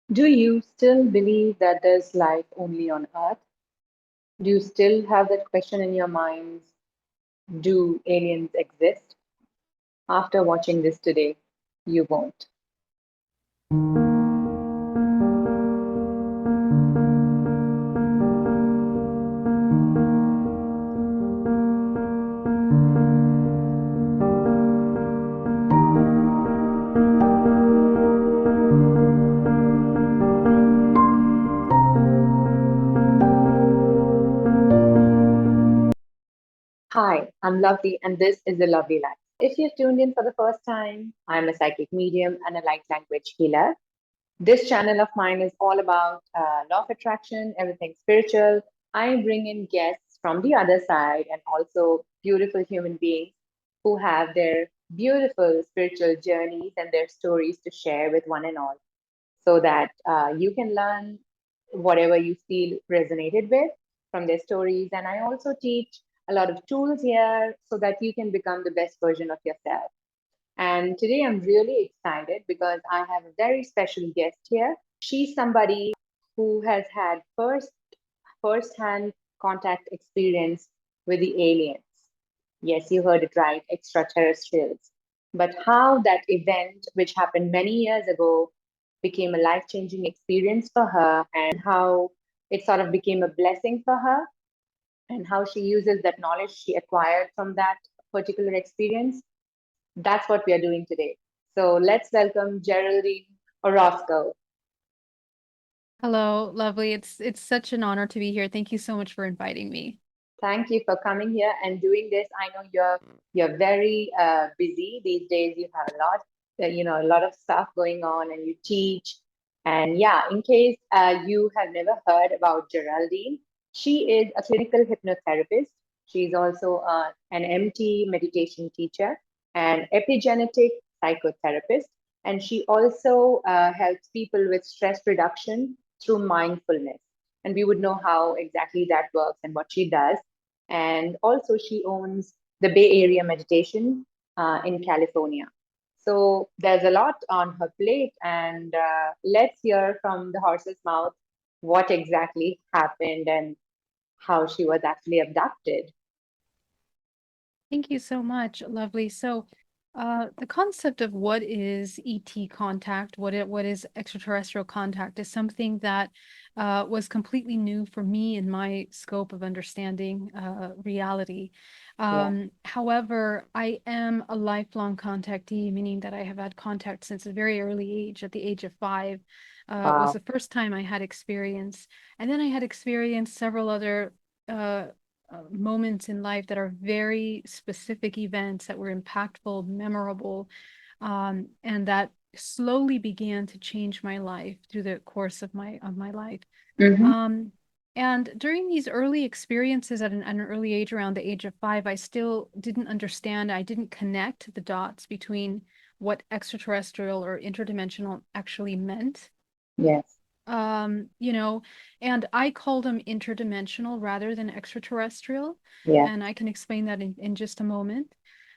Do you still believe that there's life only on Earth? Do you still have that question in your minds? Do aliens exist? After watching this today, you won't. Hi, I'm Lovely, and this is The Lovely Life. If you've tuned in for the first time, I'm a psychic medium and a light language healer. This channel of mine is all about law of attraction, everything spiritual. I bring in guests from the other side and also beautiful human beings who have their beautiful spiritual journeys and their stories to share with one and all so that you can learn whatever you feel resonated with from their stories. And I also teach a lot of tools here so that you can become the best version of yourself. And today I'm really excited because I have a very special guest here. She's somebody who has had first-hand contact experience with the aliens. Yes, you heard it right, extraterrestrials. But how that event, which happened many years ago, became a life-changing experience for her, and how it sort of became a blessing for her, and how she uses that knowledge she acquired from that particular experience, that's what we are doing today. So let's welcome Geraldine Orozco. Hello, lovely. It's such an honor to be here. Thank you so much for inviting me. Thank you for coming here and doing this. I know you're very busy these days. You have a lot, a lot of stuff going on, and you teach. And yeah, in case you have never heard about Geraldine, she is a clinical hypnotherapist. She's also an MT meditation teacher and epigenetic psychotherapist, and she also helps people with stress reduction through mindfulness. And we would know how exactly that works and what she does. And also, she owns the Bay Area Meditation in California. So there's a lot on her plate, and let's hear from the horse's mouth what exactly happened and how she was actually abducted. Thank you so much, lovely. The concept of what is ET contact, what is extraterrestrial contact, is something that was completely new for me in my scope of understanding reality. Yeah. However, I am a lifelong contactee, meaning that I have had contact since a very early age. At the age of 5, was Wow. the first time I had experience, and then I had experienced several other. Uh, Moments in life that are very specific events that were impactful, memorable, and that slowly began to change my life through the course of my life. Mm-hmm. Um, and during these early experiences at an early age, around the age of 5, I still didn't understand. I didn't connect the dots between what extraterrestrial or interdimensional actually meant. Yes. um you know and I call them interdimensional rather than extraterrestrial, Yeah. and I can explain that in just a moment.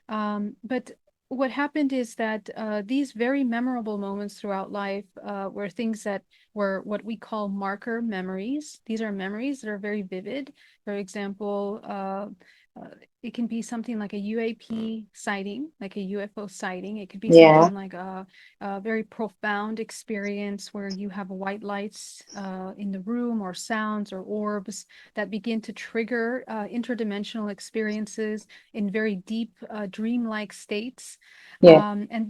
But what happened is that these very memorable moments throughout life were things that were what we call marker memories. These are memories that are very vivid. For example, uh, it can be something like a UAP sighting, like a UFO sighting. It could be Yeah. something like a very profound experience where you have white lights in the room, or sounds or orbs that begin to trigger interdimensional experiences in very deep dreamlike states. Yeah. And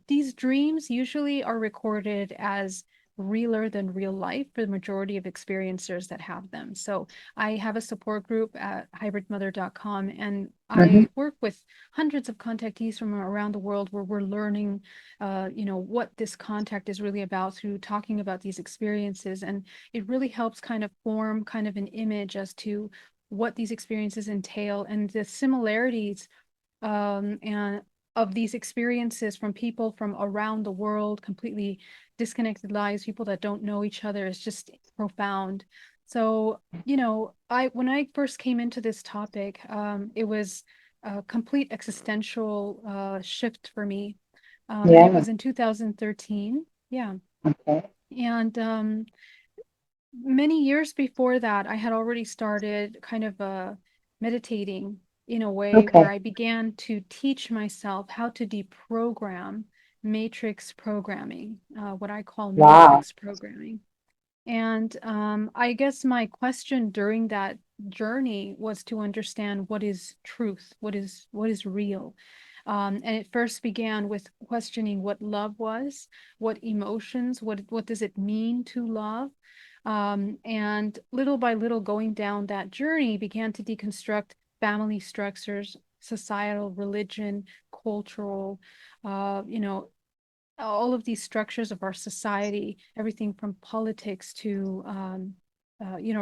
these dreams usually are recorded as realer than real life for the majority of experiencers that have them. So I have a support group at hybridmother.com, and Mm-hmm. I work with hundreds of contactees from around the world where we're learning what this contact is really about through talking about these experiences. And it really helps kind of form kind of an image as to what these experiences entail and the similarities and of these experiences from people from around the world, completely disconnected lives, people that don't know each other, is just profound. So, I when I first came into this topic, it was a complete existential shift for me. And it Yeah. was in 2013. Yeah. Okay. And many years before that, I had already started kind of meditating in a way where Okay. I began to teach myself how to deprogram matrix programming, what I call Wow. matrix programming. And I guess my question during that journey was to understand what is truth, what is real. And it first began with questioning what love was, what emotions, what does it mean to love? And little by little, going down that journey, began to deconstruct family structures, societal, religion, cultural, you know, all of these structures of our society, everything from politics to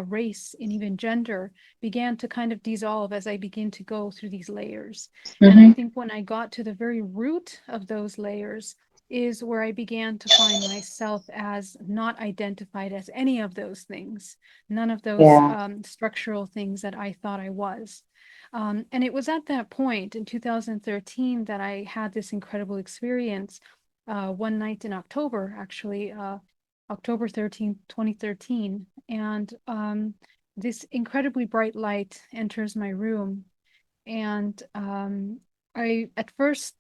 race and even gender, began to kind of dissolve as I begin to go through these layers. And I Mm-hmm. think when I got to the very root of those layers is where I began to find myself as not identified as any of those things, none of those Yeah. structural things that I thought I was. And it was at that point in 2013 that I had this incredible experience one night in October, actually, October 13th, 2013. And this incredibly bright light enters my room. And I, at first,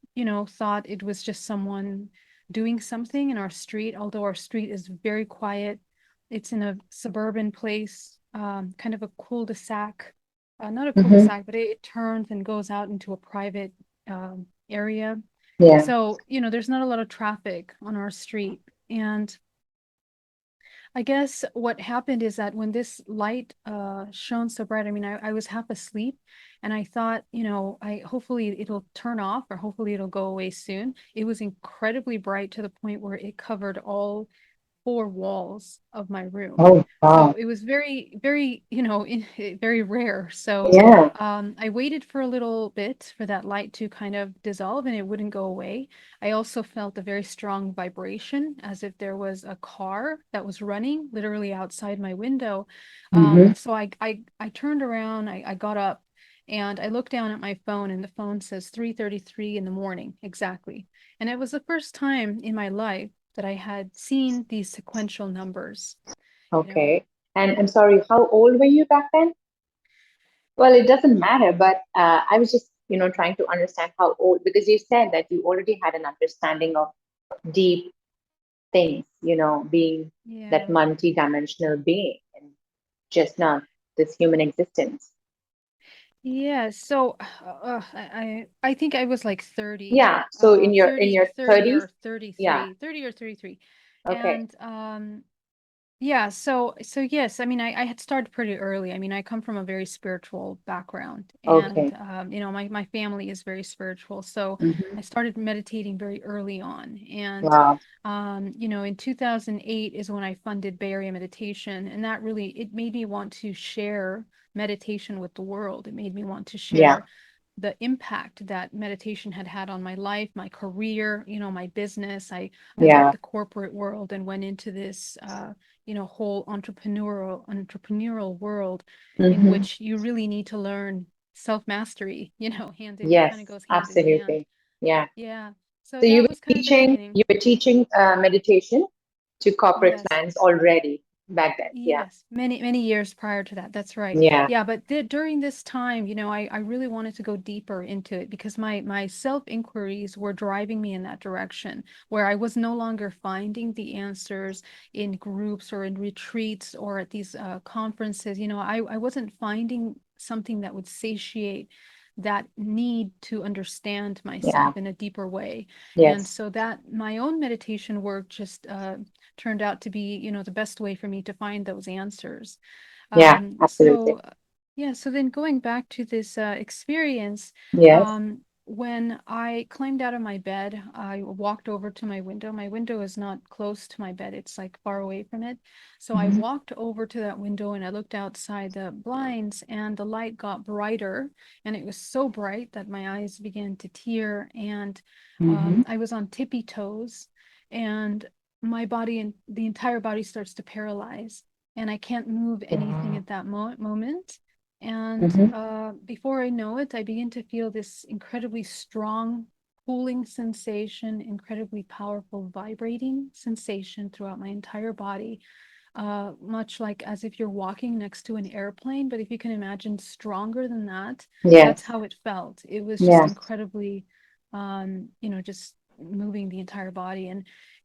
thought it was just someone doing something in our street, although our street is very quiet. It's in a suburban place, kind of a cul-de-sac. Not a Mm-hmm. cul-de-sac, but it turns and goes out into a private area. Yeah. So, there's not a lot of traffic on our street. And I guess what happened is that when this light shone so bright, I mean, I was half asleep and I thought, I hopefully it'll turn off or hopefully it'll go away soon. It was incredibly bright to the point where it covered all four walls of my room. Oh, So wow. it was very, very, very rare. So Yeah. I waited for a little bit for that light to kind of dissolve and it wouldn't go away. I also felt a very strong vibration as if there was a car that was running literally outside my window. Mm-hmm. So I turned around, I got up and I looked down at my phone and the phone says 3:33 in the morning exactly. And it was the first time in my life that I had seen these sequential numbers, you know. Okay. And I'm sorry, how old were you back then? Well, it doesn't matter, but I was just, trying to understand how old, because you said that you already had an understanding of deep things, being that Yeah. multi-dimensional being and just not this human existence. Yeah, so I think I was like 30, Yeah. So in your in 30, your 30 30s? or Yeah. 33, 30 or 33. Okay. And yeah, so yes, I mean I had started pretty early. I mean, I come from a very spiritual background and Okay. my family is very spiritual. So Mm-hmm. I started meditating very early on. And Wow. in 2008 is when I funded Bay Area Meditation, and that really it made me want to share meditation with the world. It made me want to Yeah. share the impact that meditation had had on my life, my career, my business. I left Yeah. the corporate world and went into this whole entrepreneurial world in Mm-hmm. which you really need to learn self-mastery, hand in Yes, kind of goes hand in hand. absolutely. Yeah. Yeah. So So you that were was kind of the teaching, beginning. you were teaching meditation to corporate Yes. clients already back then. Yeah. Yes, many, many years prior to that. That's right. Yeah. Yeah, but during this time, I really wanted to go deeper into it because my self-inquiries were driving me in that direction where I was no longer finding the answers in groups or in retreats or at these conferences. I wasn't finding something that would satiate that need to understand Yeah. myself in a deeper way. And Yes. so that my own meditation work just turned out to be, the best way for me to find those answers. Yeah. So Absolutely. yeah, so then going back to this experience, Yes. when I climbed out of my bed, I walked over to my window. My window is not close to my bed, it's like far away from it. So I Mm-hmm. walked over to that window and I looked outside the blinds, and the light got brighter. And it was so bright that my eyes began to tear. And Mm-hmm. I was on tippy toes. And my body and the entire body starts to paralyze and I can't move anything Wow. at that moment. And Mm-hmm. before I know it, I begin to feel this incredibly strong cooling sensation, incredibly powerful vibrating sensation throughout my entire body, much like as if you're walking next to an airplane, but if you can imagine stronger than that, that's Yes. how it felt. It was just Yes. incredibly, just moving the entire body.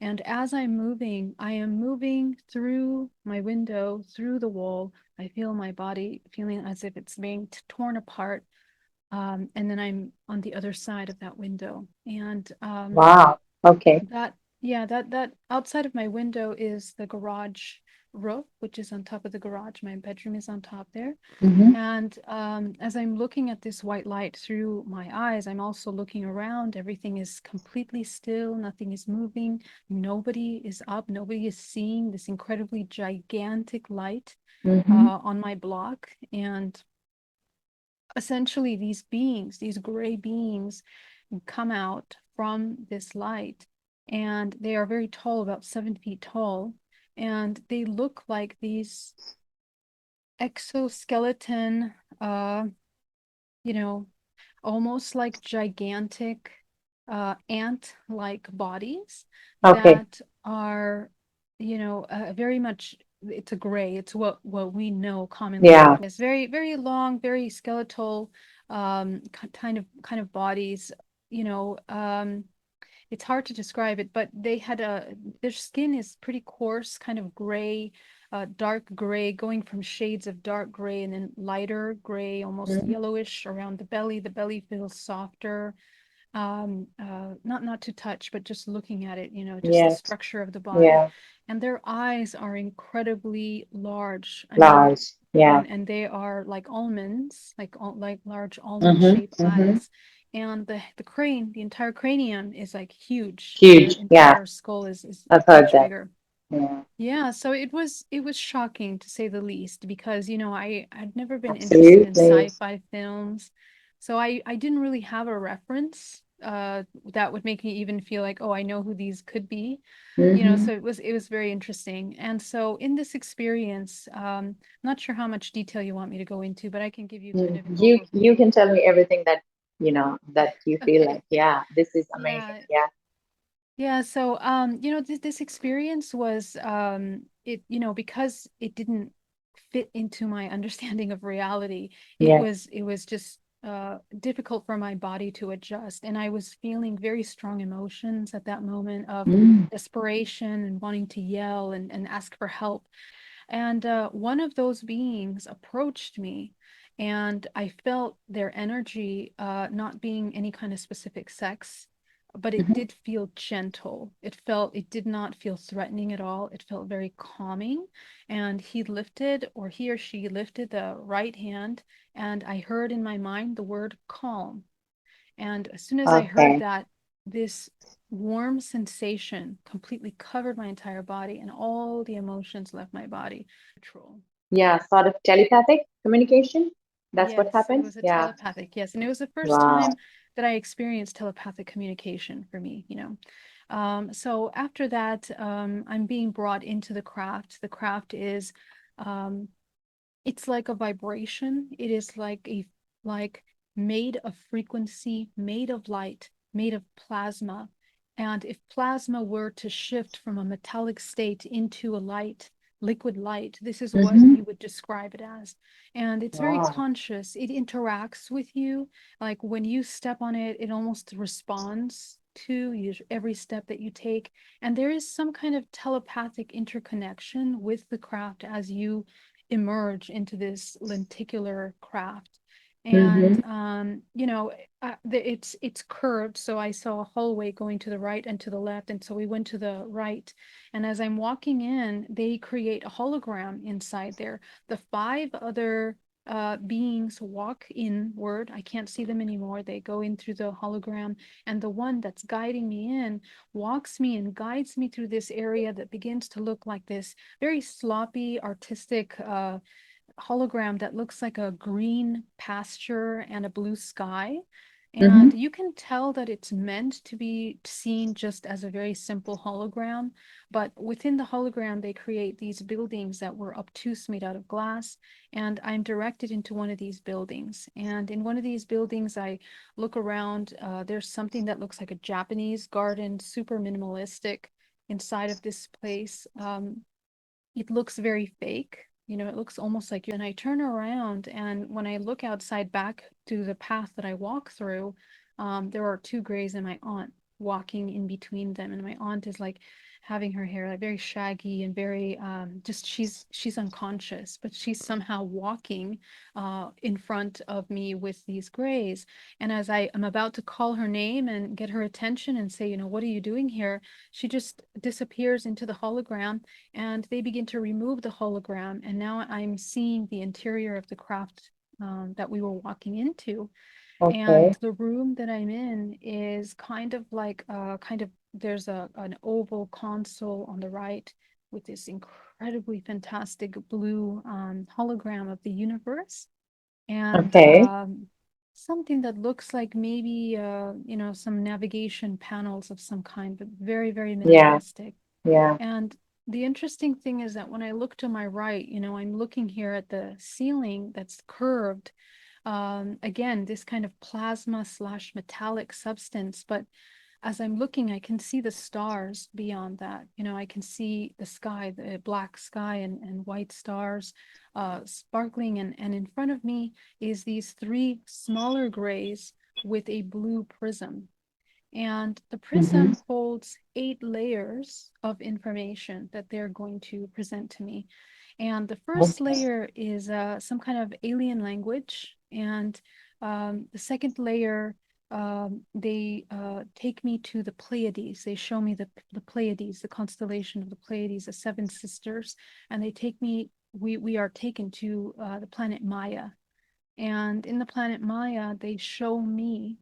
And as I'm moving, I am moving through my window, through the wall. I feel my body feeling as if it's being torn apart. And then I'm on the other side of that window. And Wow. Okay. that, yeah, that outside of my window is the garage roof, which is on top of the garage. My bedroom is on top there. Mm-hmm. And as I'm looking at this white light through my eyes, I'm also looking around. Everything is completely still. Nothing is moving. Nobody is up. Nobody is seeing this incredibly gigantic light Mm-hmm. on my block. And essentially, these beings, these gray beings, come out from this light, and they are very tall, about 7 feet tall, and they look like these exoskeleton, you know, almost like gigantic ant-like bodies Okay. that are, very much, it's a gray, it's what we know commonly as Yeah. this very, very long, very skeletal kind of bodies, you know, it's hard to describe it, but their skin is pretty coarse, kind of gray, dark gray, going from shades of dark gray and then lighter gray, almost Mm-hmm. yellowish around the belly. The belly feels softer, not to touch, but just looking at it, just the Yes. structure of the body. Yeah. And their eyes are incredibly large. I mean, Large. Yeah. and they are like almonds, like large almond Mm-hmm. shaped Mm-hmm. eyes. And the entire cranium is like huge. The Huge. Yeah. entire skull is I've heard much that. bigger. Yeah. Yeah, so it was shocking to say the least, because I'd never been interested in Absolutely. sci-fi films. So I didn't really have a reference that would make me even feel like, oh, I know who these could be. Mm-hmm. So it was very interesting. And so in this experience, not sure how much detail you want me to go into, but I can give you kind of an You overview. can tell me everything that that you feel Okay. like. Yeah, this is amazing. Yeah. Yeah. Yeah, so this experience was because it didn't fit into my understanding of reality. Yes. It was just difficult for my body to adjust, and I was feeling very strong emotions at that moment of Mm. desperation and wanting to yell and ask for help. And one of those beings approached me, and I felt their energy, not being any kind of specific sex, but it Mhm. did feel gentle. It did not feel threatening at all. It felt very calming. And he or she lifted the right hand, and I heard in my mind the word calm. And as soon as I heard Okay. that, this warm sensation completely covered my entire body, and all the emotions left my body. Control. Yeah, sort of telepathic communication. That's what Yes, it happens. was a Yeah. telepathic. Yes, and it was the first Wow. time that I experienced telepathic communication for me. So after that, I'm being brought into the craft. The craft is um, it's like a vibration. It is like made of frequency, made of light, made of plasma. And if plasma were to shift from a metallic state into a liquid light, this is what Mm-hmm. you would describe it as. And it's very Wow. conscious. It interacts with you. Like when you step on it, it almost responds to you, every step that you take. And there is some kind of telepathic interconnection with the craft as you emerge into this lenticular craft. Mm-hmm. And it's curved, so I saw a hallway going to the right and to the left, and so we went to the right. And as I'm walking in, they create a hologram inside there. The five other beings walk inward. I can't see them anymore. They go in through the hologram, and the one that's guiding me in walks me and guides me through this area that begins to look like this very sloppy, artistic hologram that looks like a green pasture and a blue sky. And you can tell that it's meant to be seen just as a very simple hologram, but within the hologram, they create these buildings that were obtuse, made out of glass. And I'm directed into one of these buildings. And in one of these buildings, I look around. There's something that looks like a Japanese garden, super minimalistic inside of this place. It looks very fake. It looks almost like you're. And I turn around, and when I look outside back to the path that I walk through, there are two grays and my aunt walking in between them. And my aunt is like having her hair like very shaggy and very just she's unconscious, but she's somehow walking in front of me with these grays. And as I am about to call her name and get her attention and say, what are you doing here? She just disappears into the hologram, and they begin to remove the hologram. And now I'm seeing the interior of the craft that we were walking into. And Okay. the room that I'm in is kind of like there's an oval console on the right with this incredibly fantastic blue hologram of the universe, and Okay. something that looks like maybe some navigation panels of some kind, but very, very Yeah. minimalistic. Yeah. And the interesting thing is that when I look to my right, I'm looking here at the ceiling that's curved. Again, this kind of plasma slash metallic substance. But as I'm looking, I can see the stars beyond that. I can see the sky, the black sky and white stars sparkling. And in front of me is these three smaller grays with a blue prism. And the Mm-hmm. prism holds 8 layers of information that they're going to present to me. And the first Okay. layer is some kind of alien language. And the second layer, they take me to the Pleiades. They show me the Pleiades, the constellation of the Pleiades, the seven sisters. And they take me, we are taken to the planet Maya. And in the planet Maya, they show me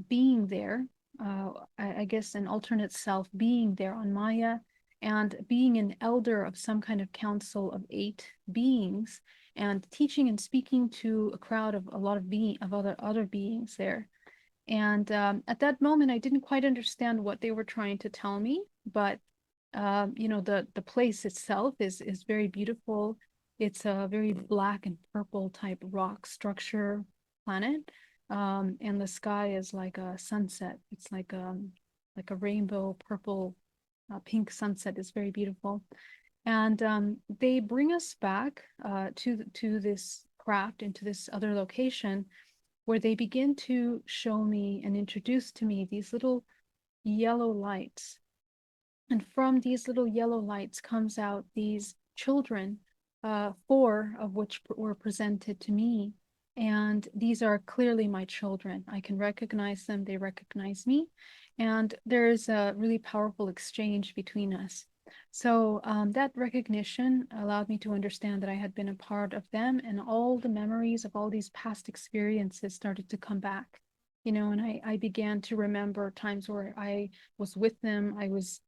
being there, I guess an alternate self being there on Maya, and being an elder of some kind of council of 8 beings, and teaching and speaking to a crowd of a lot of other beings there. And at that moment, I didn't quite understand what they were trying to tell me, but the place itself is very beautiful. It's a very black and purple type rock structure planet, and the sky is like a sunset. It's like a rainbow purple, pink sunset. It's very beautiful. And they bring us back to this craft, into this other location, where they begin to show me and introduce to me these little yellow lights. And from these little yellow lights comes out these children, 4 of which were presented to me. And these are clearly my children. I can recognize them, they recognize me. And there is a really powerful exchange between us. So that recognition allowed me to understand that I had been a part of them, and all the memories of all these past experiences started to come back. And I began to remember times where I was with them. I was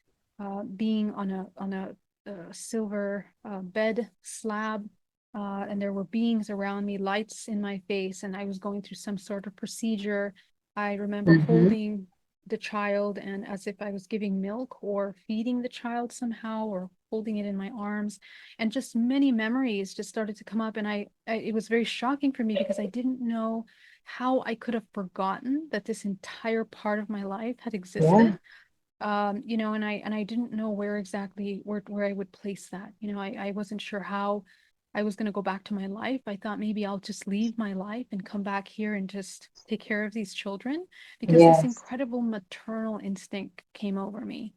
being on a silver bed slab, and there were beings around me, lights in my face, and I was going through some sort of procedure. I remember Mm-hmm. holding the child, and as if I was giving milk or feeding the child somehow, or holding it in my arms, and just many memories just started to come up. And it was very shocking for me because I didn't know how I could have forgotten that this entire part of my life had Yeah. existed. And I didn't know where exactly where I would place that. I wasn't sure how I was going to go back to my life. I thought maybe I'll just leave my life and come back here and just take care of these children, because this Yes. incredible maternal instinct came over me.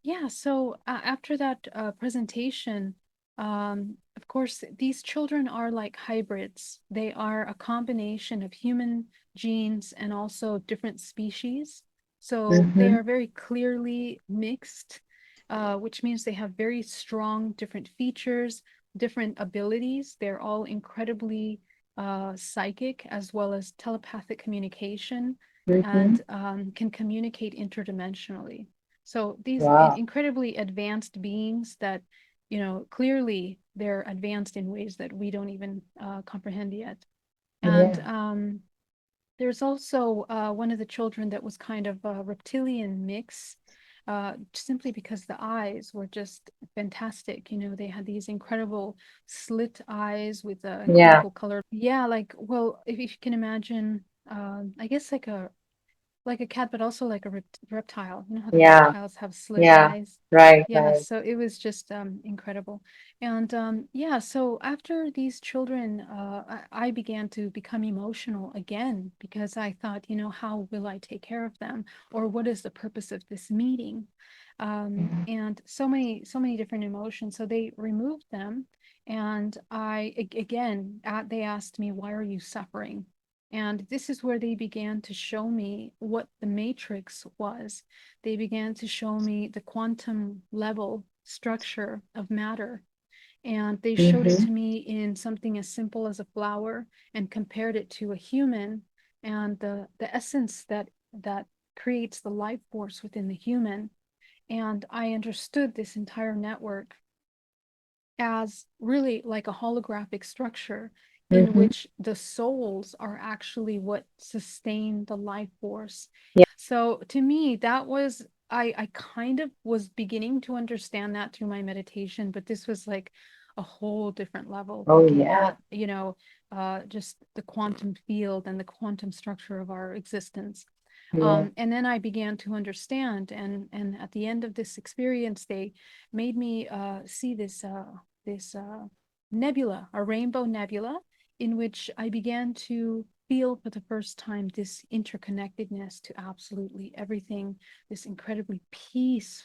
Yeah, so after that presentation, of course, these children are like hybrids. They are a combination of human genes and also different species. So they Mm-hmm. are very clearly mixed, which means they have very strong different features, different abilities. They're all incredibly psychic, as well as telepathic communication, Mm-hmm. and can communicate interdimensionally. So these Wow. incredibly advanced beings that, clearly they're advanced in ways that we don't even comprehend yet. And Yeah. There's also one of the children that was kind of a reptilian mix, simply because the eyes were just fantastic. You know, they had these incredible slit eyes with Yeah. incredible color. Yeah, like, well, if you can imagine, I guess like a cat, but also like a reptile. You know how the Yeah. reptiles have slit Yeah. eyes? Right. Yeah, Right. so it was just incredible. And yeah, so after these children, I began to become emotional again because I thought, you know, how will I take care of them? Or what is the purpose of this meeting? Mhm. And so many different emotions. So they removed them. And again, they asked me, why are you suffering? And this is where they began to show me what the matrix was. They began to show me the quantum level structure of matter. And they showed it Mhm. to me in something as simple as a flower and compared it to a human and the essence that creates the life force within the human. And I understood this entire network as really like a holographic structure in Mhm. which the souls are actually what sustain the life force. Yeah. So to me, that was, I kind of was beginning to understand that through my meditation, but this was like a whole different level, Oh looking yeah. at, you know, just the quantum field and the quantum structure of our existence. Yeah. And then I began to understand, and at the end of this experience, they made me see this nebula, a rainbow nebula, in which I began to feel for the first time this interconnectedness to absolutely everything, this incredibly peace,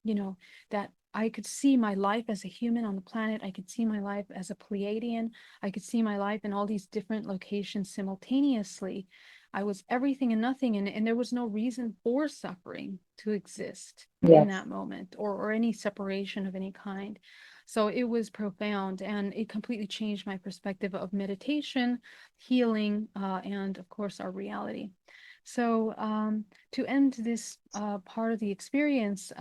you know, that I could see my life as a human on the planet. I could see my life as a Pleiadian. I could see my life in all these different locations simultaneously. I was everything and nothing, and there was no reason for suffering to exist in Yes. that moment, or any separation of any kind. So it was profound, and it completely changed my perspective of meditation, healing, and of course, our reality. So to end this part of the experience,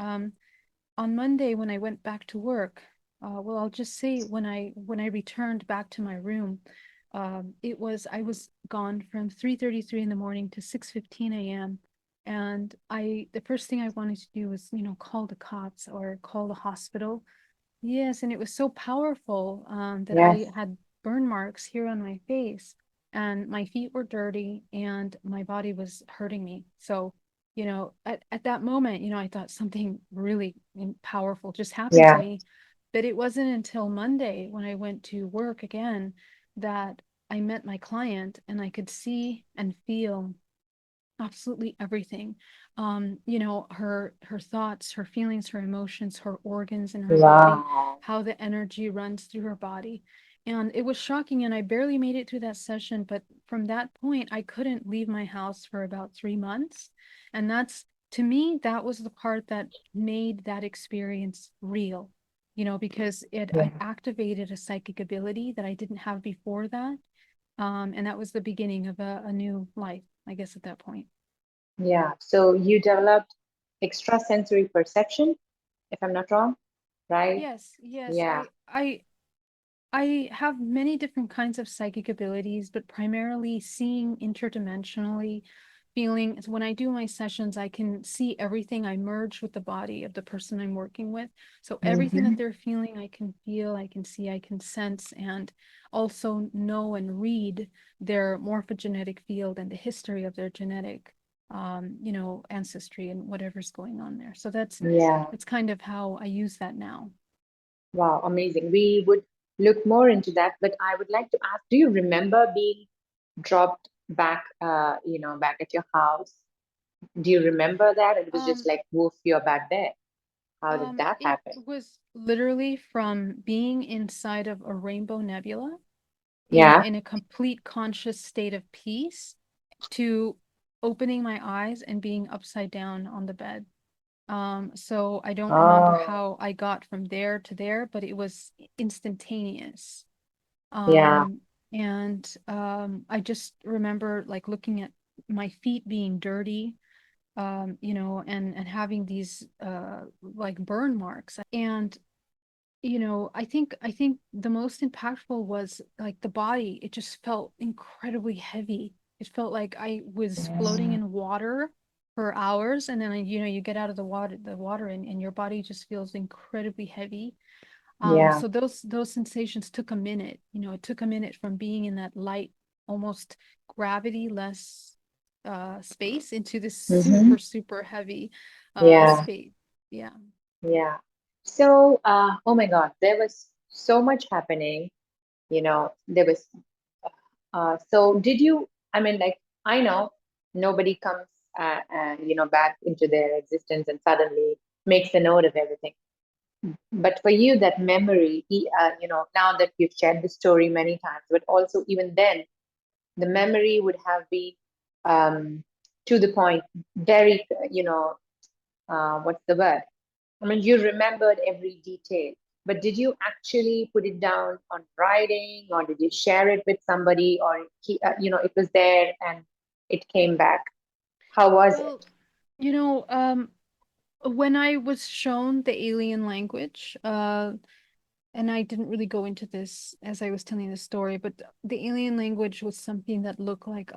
on Monday when I went back to work, well, I'll just say when I returned back to my room, I was gone from 3:33 in the morning to 6:15 a.m. And the first thing I wanted to do was, you know, call the cops or call the hospital. Yes, and it was so powerful that Yes. I had burn marks here on my face, and my feet were dirty, and my body was hurting me. So, you know, at that moment, you know, I thought something really powerful just happened to Yeah. me. But it wasn't until Monday when I went to work again that I met my client and I could see and feel absolutely everything. You know, her thoughts, her feelings, her emotions, her organs in her body, Wow. how the energy runs through her body. And it was shocking, and I barely made it through that session, but from that point I couldn't leave my house for about 3 months. And that's, to me, that was the part that made that experience real, you know, because Yeah. I activated a psychic ability that I didn't have before that. And that was the beginning of a new life, I guess, at that point. Yeah. So you developed extrasensory perception, if I'm not wrong, right? Yes, yes. Yeah. I have many different kinds of psychic abilities, but primarily seeing interdimensionally, feeling, when I do my sessions, I can see everything. I merge with the body of the person I'm working with. So everything that Mhm. they're feeling, I can feel, I can see, I can sense, and also know and read their morphogenetic field and the history of their genetic you know, ancestry and whatever's going on there. So Yeah. that's kind of how I use that now. Wow. Amazing. We would look more into that, but I would like to ask, do you remember being dropped back, back at your house? Do you remember that? It was just Um, like, woof, you're back there. How did that it happen? was literally from being inside of a rainbow nebula Yeah. in a complete conscious state of peace to opening my eyes and being upside down on the bed. So I don't remember Oh, how I got from there to there, but it was instantaneous. yeah. Um, and I just remember like looking at my feet being dirty, you know, and having these like burn marks. And you know, I think the most impactful was like the body. It just felt incredibly heavy. It felt like I was floating Mm. in water for hours, and then you get out of the water, and your body just feels incredibly heavy. Yeah. So those sensations took a minute. It took a minute from being in that light, almost gravity-less space into this Mm-hmm. super, super heavy Yeah. space. Yeah. Yeah. So, oh my God, there was so much happening. There was, so did you, I mean, like, I know nobody comes, back into their existence and suddenly makes a note of everything. But for you, that memory, now that you've shared the story many times, but also even then, the memory would have been um, to the point, very, what's the word? I mean, you remembered every detail, but did you actually put it down on writing, or did you share it with somebody, or it was there and it came back? How was it? Well, you know, when I was shown the alien language, and I didn't really go into this as I was telling the story, but the alien language was something that looked like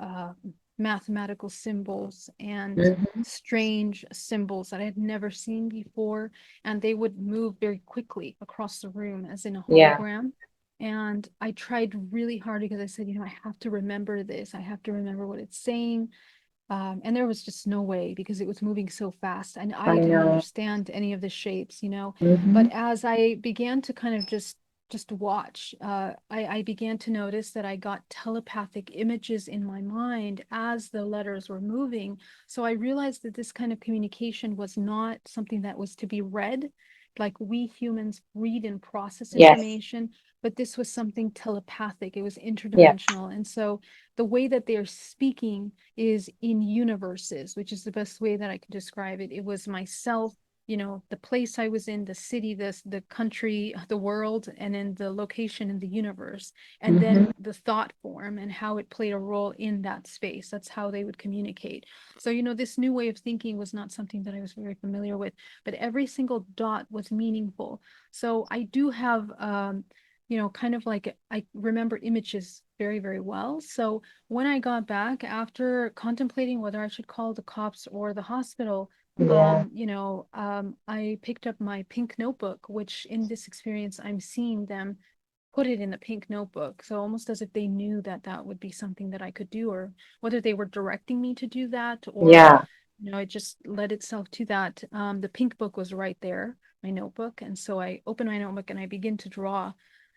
mathematical symbols and Hmm. strange symbols that I had never seen before. And they would move very quickly across the room as in a Yeah, hologram. And I tried really hard because I said, I have to remember this. I have to remember what it's saying. And there was just no way because it was moving so fast and I I didn't know. understand any of the shapes. But Hmm. as I began to kind of just watch, I began to notice that I got telepathic images in my mind as the letters were moving. So I realized that this kind of communication was not something that was to be read, like we humans read and process Yes. information, but this was something telepathic. It was Yeah. interdimensional. And so the way that they're speaking is in universes, which is the best way that I can describe it. It was myself, the place I was in, the city, the country, the world, and then the location in the universe, and Hmm. then the thought form and how it played a role in that space. That's how they would communicate. So, this new way of thinking was not something that I was very familiar with, but every single dot was meaningful. So I do have kind of like I remember images very, very well. So when I got back after contemplating whether I should call the cops or the hospital, Yeah. I picked up my pink notebook, which in this experience, I'm seeing them put it in a pink notebook. So almost as if they knew that that would be something that I could do, or whether they were directing me to do that, or, Yeah. it just led itself to that. The pink book was right there, my notebook. And so I opened my notebook and I begin to draw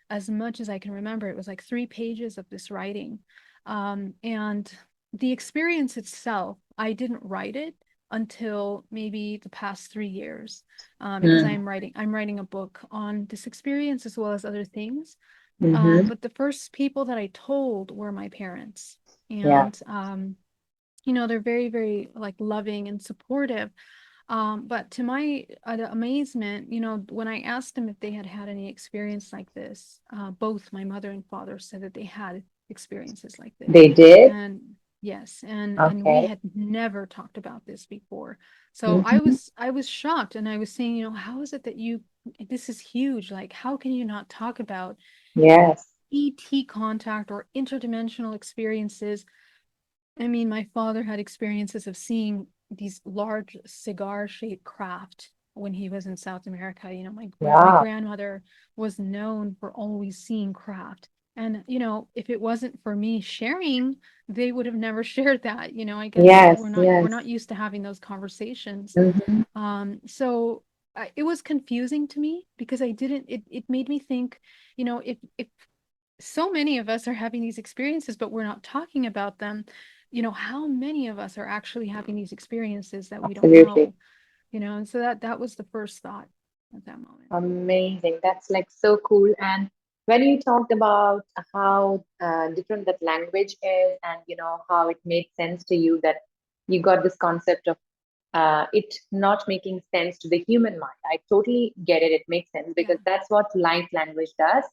as much as I can remember. It was like 3 pages of this writing. And the experience itself, I didn't write it until maybe the past 3 years, because Mm. I'm writing a book on this experience as well as other things. Hmm. But the first people that I told were my parents. Yeah. And they're very, very like loving and supportive. But to my amazement, when I asked them if they had had any experience like this, both my mother and father said that they had experiences like this. They did? And yes, and we Okay. had never talked about this before. So I Hmm. was I was shocked, and I was saying, how is it that this is huge. Like, how can you not talk about Yes. ET contact or interdimensional experiences? I mean, my father had experiences of seeing these large cigar-shaped craft when he was in South America. My Wow. grandmother was known for always seeing craft. And, if it wasn't for me sharing, they would have never shared that. I guess Yes. we're not Yes. used to having those conversations. Hmm. So it was confusing to me because it made me think, if so many of us are having these experiences, but we're not talking about them. How many of us are actually having these experiences that we don't Absolutely. know? And so that was the first thought at that moment. Amazing. That's like so cool. And when you talked about how different that language is, and how it made sense to you, that you got this concept of it not making sense to the human mind. I totally get it. It makes sense Yeah, because that's what light language does.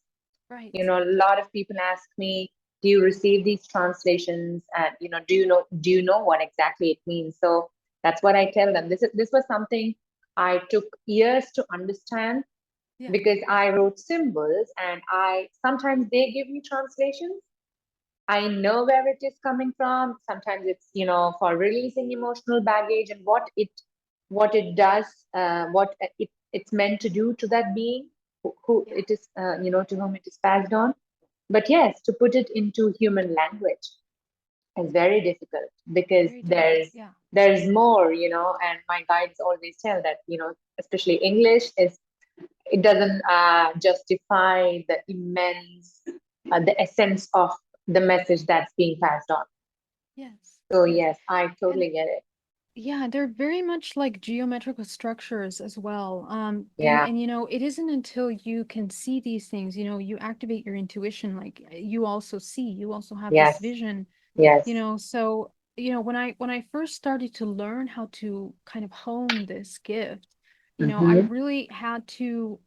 right. A lot of people ask me, do you receive these translations, and do you know what exactly it means? So that's what I tell them. This was something I took years to understand, Yeah, because I wrote symbols, and I sometimes they give me translations, I know where it is coming from. Sometimes it's, for releasing emotional baggage and what it does, what it's meant to do to that being who Yeah. it is, to whom it is passed on. But yes, to put it into human language is very difficult because Very difficult. there's Yeah. there's more, and my guides always tell that, especially English is it doesn't justify the immense the essence of the message that's being passed on. Yes. So Yes. yes, I And totally get it. yeah, they're very much like geometrical structures as well. And Yeah. it isn't until you can see these things, you activate your intuition, like you also see, you also have this Yes. vision, Yes. so when I first started to learn how to kind of hone this gift, I Mm-hmm. really had to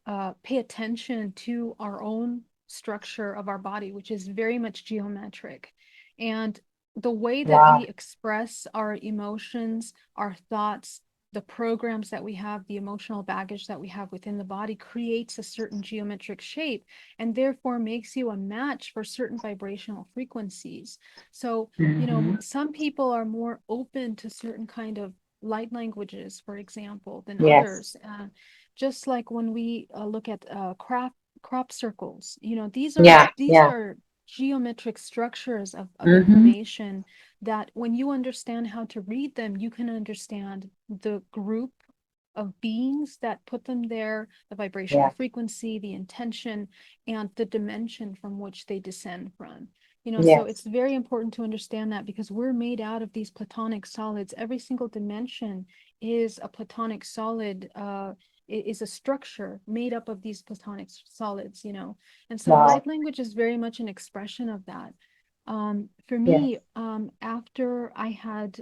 pay attention to our own structure of our body, which is very much geometric. And the way that Wow. we express our emotions, our thoughts, the programs that we have, the emotional baggage that we have within the body creates a certain geometric shape and therefore makes you a match for certain vibrational frequencies. So, Mm-hmm. some people are more open to certain kind of light languages, for example, than Yes. others. Just like when we look at crop circles, these are Yeah. these Yeah. are geometric structures of Mm-hmm. information that when you understand how to read them, you can understand the group of beings that put them there, the vibrational Yeah. frequency, the intention, and the dimension from which they descend from. So Yes. it's very important to understand that because we're made out of these platonic solids. Every single dimension is a platonic solid, is a structure made up of these platonic solids. And so Wow. light language is very much an expression of that. For Yes. me, after I had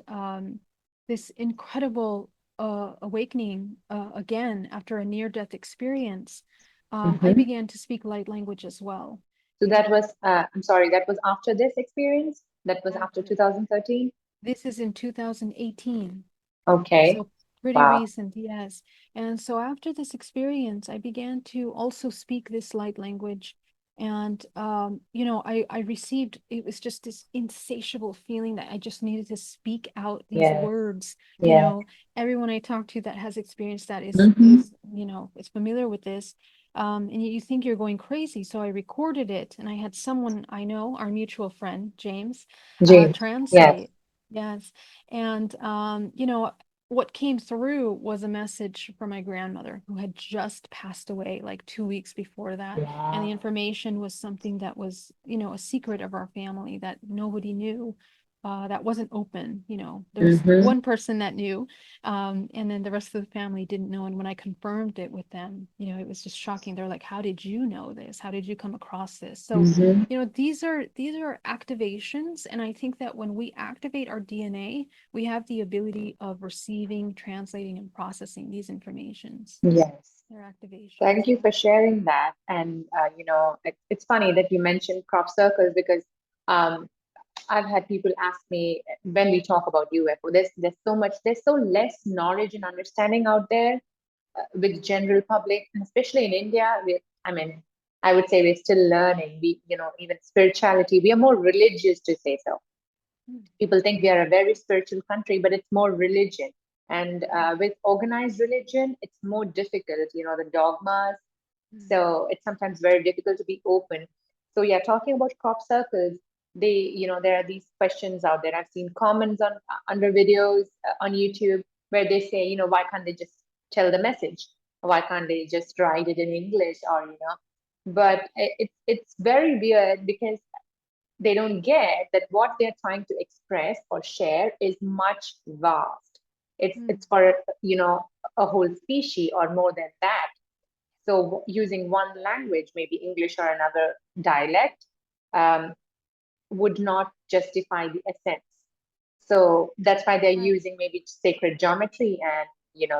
this incredible awakening again after a near-death experience, I Mm-hmm. began to speak light language as well. So that And was, I'm sorry, that was after this experience? That was after after 2013? this is in 2018. Okay. So pretty Wow. recent, yes. And so after this experience, I began to also speak this light language. And I received, it was just this insatiable feeling that I just needed to speak out these Yes. words. Yes. Everyone I talk to that has experienced that is Mm-hmm. is familiar with this. And you think you're going crazy. So I recorded it and I had someone I know, our mutual friend, James, James. Yes. translate. Yes. And what came through was a message from my grandmother who had just passed away like 2 weeks before that. And the Wow. information was something that was, a secret of our family that nobody knew. That wasn't open. There was Mm-hmm. one person that knew, and then the rest of the family didn't know. And when I confirmed it with them, it was just shocking. They're like, "How did you know this? How did you come across this?" So, Mm-hmm. these are activations, and I think that when we activate our DNA, we have the ability of receiving, translating, and processing these informations. Yes. They're activations, Thank you yeah. for sharing that. And, it's funny that you mentioned crop circles because um, I've had people ask me when we talk about UFO, there's so less knowledge and understanding out there with general public, and especially in India. I mean, I would say we're still learning. Even spirituality, we are more religious to say so. Mm, People think we are a very spiritual country, but it's more religion. And with organized religion, it's more difficult, the dogmas. mm, So it's sometimes very difficult to be open. So, yeah, talking about crop circles, there are these questions out there. I've seen comments under videos on YouTube where they say, why can't they just tell the message? Why can't they just write it in English but it's very weird because they don't get that what they're trying to express or share is much vast. It's mm, it's for a whole species or more than that. So using one language, maybe English or another dialect, um, would not justify the essence. So that's why they're right. using maybe sacred geometry and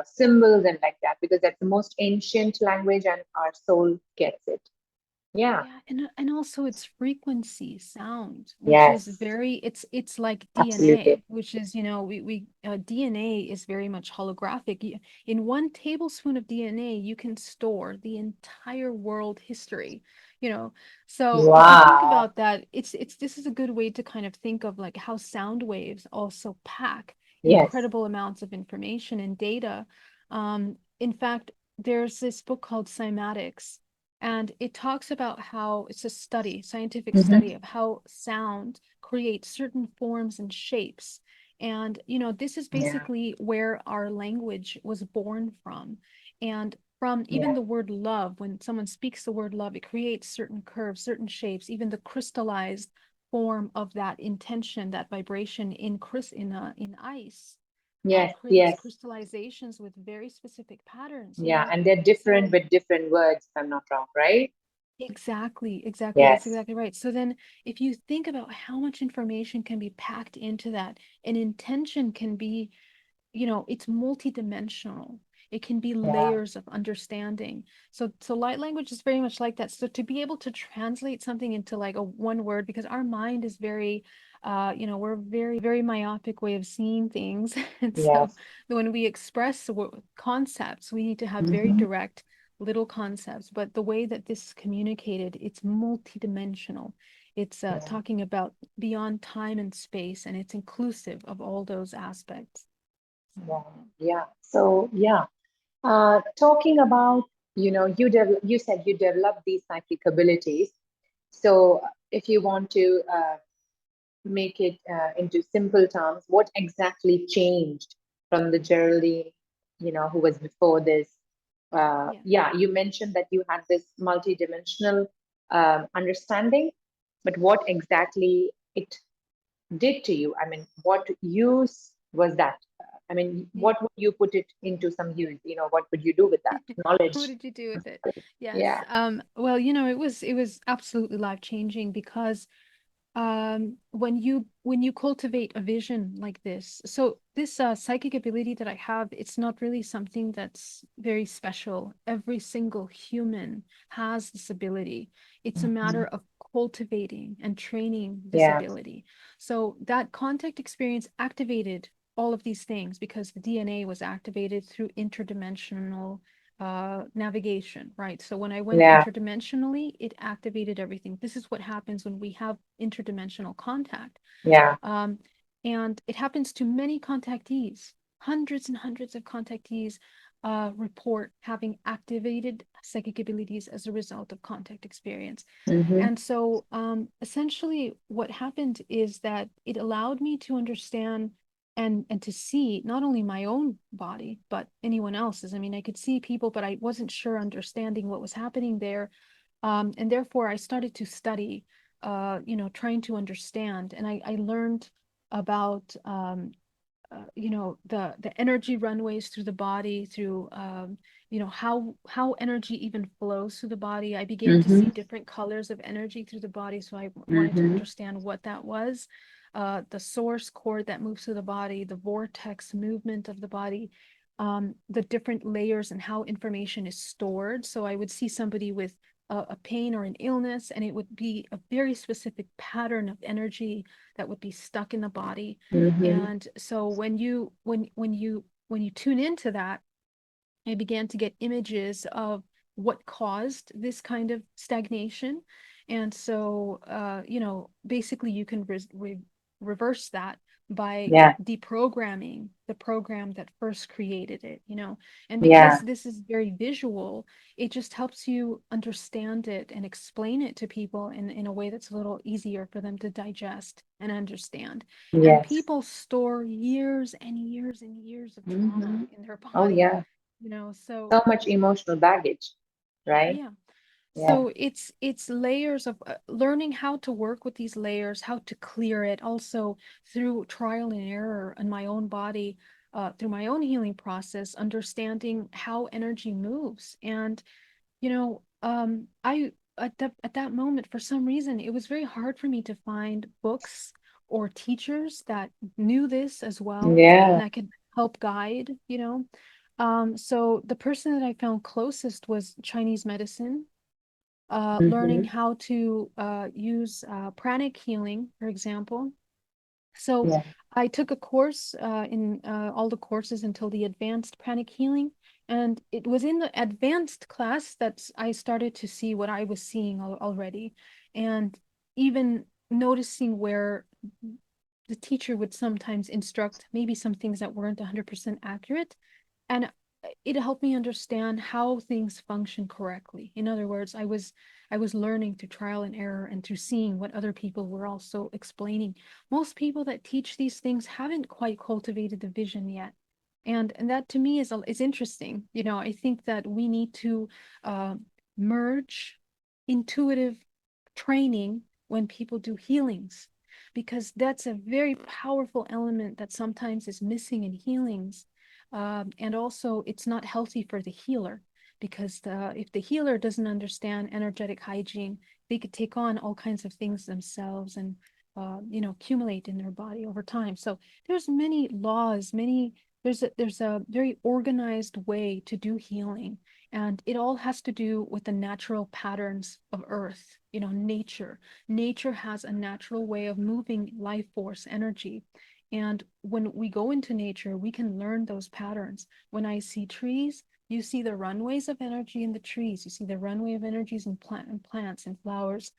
symbols and like that because that's the most ancient language and our soul gets it. Yeah. Yeah, and also its frequency sound, which is Yes. very it's like Absolutely. DNA, which is, we DNA is very much holographic. In one tablespoon of DNA, you can store the entire world history, you know. So if you think Wow. about that, it's this is a good way to kind of think of like how sound waves also pack Yes. incredible amounts of information and data. In fact, there's this book called Cymatics, and it talks about how it's a study, scientific Mm-hmm. study of how sound creates certain forms and shapes. And, this is Yeah. basically where our language was born from. And from even Yeah. the word love, when someone speaks the word love, it creates certain curves, certain shapes, even the crystallized form of that intention, that vibration in ice, Yes. creates Yes. crystallizations with very specific patterns, Yeah. And they're different So with different words, if I'm not wrong, right? exactly, exactly. That's Yes. exactly right. So then, if you think about how much information can be packed into that, an intention can be, it's multidimensional. It can be Yeah. layers of understanding. So light language is very much like that. So to be able to translate something into like a one word, because our mind is very, we're very myopic way of seeing things. And so Yes. when we express concepts, we need to have very Mm-hmm. direct little concepts. But the way that this is communicated, it's multidimensional. It's Yeah. talking about beyond time and space, and it's inclusive of all those aspects. So, Yeah. yeah. Yeah. So yeah. Talking about, you said you developed these psychic abilities. So if you want to make it into simple terms, what exactly changed from the Geraldine, who was before this? Yeah. Yeah, you mentioned that you had this multidimensional understanding, but what exactly it did to you? I mean, what use was that? I mean, Yeah. what would you put it into some use? What would you do with that What knowledge? did you do with it? Yes. Yeah. Well, it was absolutely life-changing because when you cultivate a vision like this, so this psychic ability that I have, it's not really something that's very special. Every single human has this ability. It's a matter Mhm. of cultivating and training this Yeah. ability. So that contact experience activated all of these things because the DNA was activated through interdimensional navigation, right? So when I went Yeah. interdimensionally, it activated everything. This is what happens when we have interdimensional contact. Yeah. Um, and it happens to many contactees. Hundreds and hundreds of contactees report having activated psychic abilities as a result of contact experience. Mm-hmm. And so essentially what happened is that it allowed me to understand and to see not only my own body, but anyone else's. I mean, I could see people, but I wasn't sure understanding what was happening there. And therefore I started to study, trying to understand. And I learned about the energy runways through the body, through how energy even flows through the body. I began to Mm-hmm. see different colors of energy through the body, so I wanted to Mm-hmm. understand what that was. The source cord that moves through the body, the vortex movement of the body, the different layers and how information is stored. So I would see somebody with a pain or an illness, and it would be a very specific pattern of energy that would be stuck in the body. Mm-hmm. And so when you tune into that, I began to get images of what caused this kind of stagnation. And so, basically you can reverse that by Yeah. deprogramming the program that first created it, and because Yeah. this is very visual, it just helps you understand it and explain it to people in a way that's a little easier for them to digest and understand. And Yes. people store years and years and years of Mm-hmm. trauma in their Oh, body, yeah. so So much emotional baggage, right? yeah. Yeah. So it's layers of learning how to work with these layers, how to clear it, also through trial and error in my own body, through my own healing process, understanding how energy moves. And I at that moment, for some reason, it was very hard for me to find books or teachers that knew this as well and Yeah. that could help guide. So the person that I found closest was Chinese medicine. learning Mm-hmm. how to use pranic healing, for example. So Yeah. I took a course in all the courses until the advanced pranic healing. And it was in the advanced class that I started to see what I was seeing already. And even noticing where the teacher would sometimes instruct maybe some things that weren't 100% accurate. And it helped me understand how things function correctly. In other words, I was learning through trial and error and through seeing what other people were also explaining. Most people that teach these things haven't quite cultivated the vision yet. And that to me is interesting. I think that we need to uh, merge intuitive training when people do healings, because that's a very powerful element that sometimes is missing in healings. And also, it's not healthy for the healer, because if the healer doesn't understand energetic hygiene, they could take on all kinds of things themselves and accumulate in their body over time. So there's many laws, there's a very organized way to do healing, and it all has to do with the natural patterns of Earth, nature. Nature has a natural way of moving life force energy. And when we go into nature, we can learn those patterns. When I see trees, you see the runways of energy in the trees. You see the runway of energies in plants and flowers.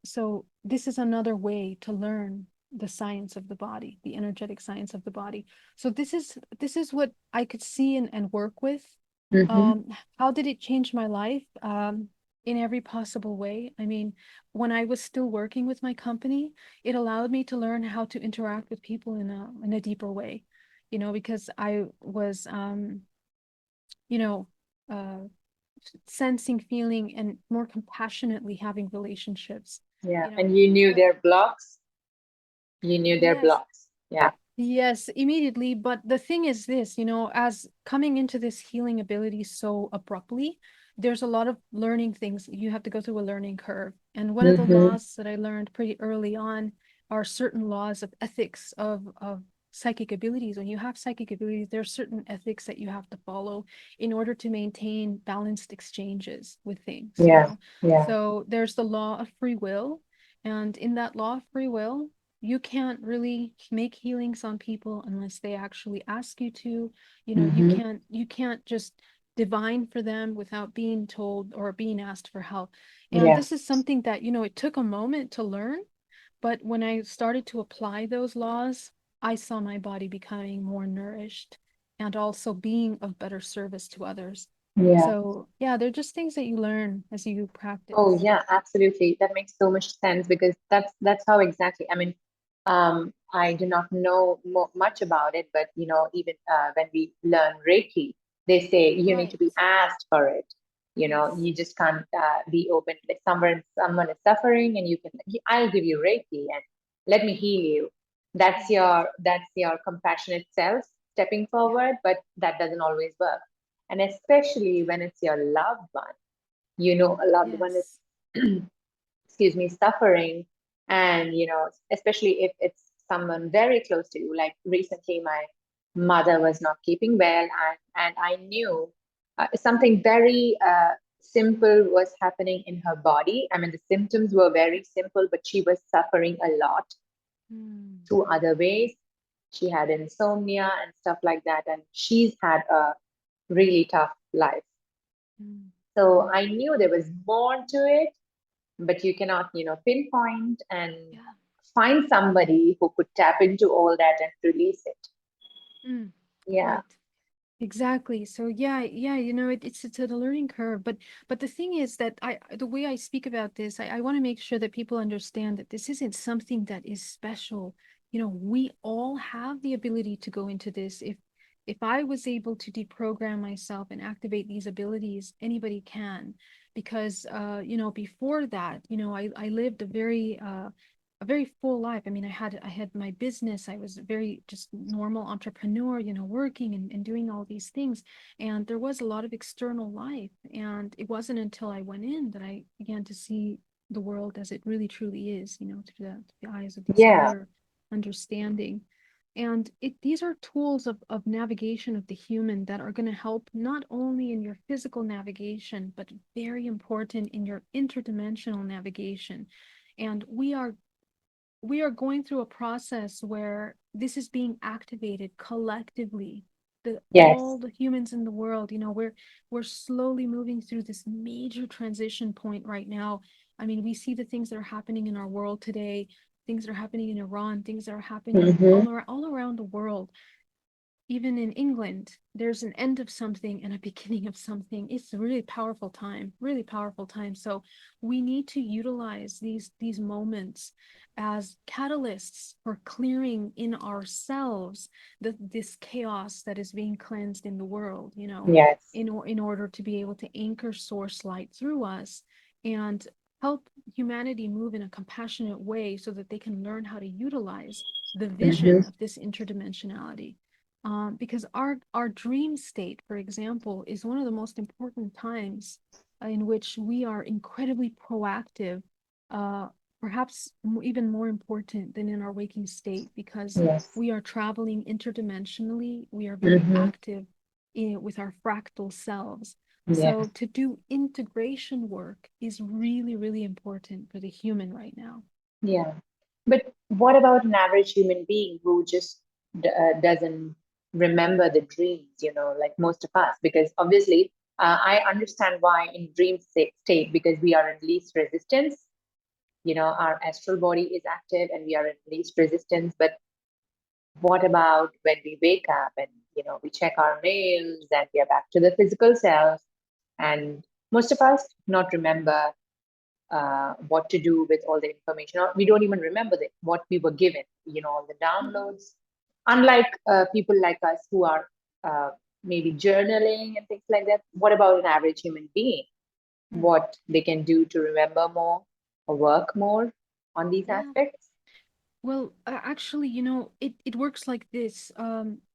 So this is another way to learn the science of the body, the energetic science of the body. So this is what I could see and work with. Mm-hmm. Um, how did it change my life? In every possible way. I mean, when I was still working with my company, it allowed me to learn how to interact with people in a deeper way, because I was you know, uh, sensing, feeling, and more compassionately having relationships. Yeah. You know, And you knew what? their blocks. You knew their Yes, blocks. Yeah. yes, immediately. But the thing is this, as coming into this healing ability so abruptly, there's a lot of learning things. You have to go through a learning curve. And one of the Mm-hmm. laws that I learned pretty early on are certain laws of ethics of psychic abilities. When you have psychic abilities, there are certain ethics that you have to follow in order to maintain balanced exchanges with things, Yeah. Yeah. So there's the law of free will. And in that law of free will, you can't really make healings on people unless they actually ask you to. You Mm-hmm. can't just divine for them without being told or being asked for help. And Yeah. this is something that, it took a moment to learn, but when I started to apply those laws, I saw my body becoming more nourished and also being of better service to others. Yeah. So, yeah, they're just things that you learn as you Oh, practice. yeah, absolutely. That makes so much sense because that's how exactly. I mean, I do not know much about it, but even when we learn Reiki, they say you need to Right. be asked for it. Yes. You just can't be open. Like someone is suffering, and you can. I'll give you Reiki and let me heal you. Yes. That's your compassionate self stepping forward, but that doesn't always work, and especially when it's your loved one. A loved one is Yes. excuse me, suffering, and especially if it's someone very close to you. Like recently my mother was not keeping well, and I knew something very simple was happening in her body. I mean, the symptoms were very simple, but she was suffering a lot Mm, through other ways. She had insomnia and stuff like that, and she's had a really tough life. mm. So I knew there was more to it, but you cannot, pinpoint and Yeah. find somebody who could tap into all that and release it. Mm, Yeah. right. Exactly. So yeah, yeah, it's a learning curve. But the thing is that the way I speak about this, I want to make sure that people understand that this isn't something that is special. We all have the ability to go into this. If I was able to deprogram myself and activate these abilities, anybody can. Because before that, I lived a very full life. I mean, I had my business. I was a very just normal entrepreneur, working and doing all these things. And there was a lot of external life. And it wasn't until I went in that I began to see the world as it really truly is, through the eyes of this Yeah. higher understanding. And these are tools of navigation of the human that are going to help not only in your physical navigation, but very important in your interdimensional navigation. And we are going through a process where this is being activated collectively. All Yes. the humans in the world, we're slowly moving through this major transition point right now. I mean, we see the things that are happening in our world today, things that are happening in Iran, things that are happening Mm-hmm. all around the world. Even in England, there's an end of something and a beginning of something. It's a really powerful time, really powerful time. So we need to utilize these moments as catalysts for clearing in ourselves this chaos that is being cleansed in the world, Yes. in order to be able to anchor source light through us and help humanity move in a compassionate way so that they can learn how to utilize the Mm-hmm. vision of this interdimensionality, because our dream state, for example, is one of the most important times in which we are incredibly proactive, uh, perhaps even more important than in our waking state, because Yes. we are traveling interdimensionally. We are very Mm-hmm. active with our fractal selves. So Yes. to do integration work is really, really important for the human right now. Yeah. But what about an average human being who just doesn't remember the dreams, like most of us? Because obviously, I understand why in dream state, because we are in least resistance. Our astral body is active and we are in least resistance. But what about when we wake up and, we check our mails and we are back to the physical self? And most of us not remember what to do with all the information. Or we don't even remember what we were given, all the Mhm. downloads. Unlike people like us who are maybe journaling and things like that, what about an average human being? Mm. What they can do to remember more or work more on these Yeah. aspects? Well, actually, it works like this.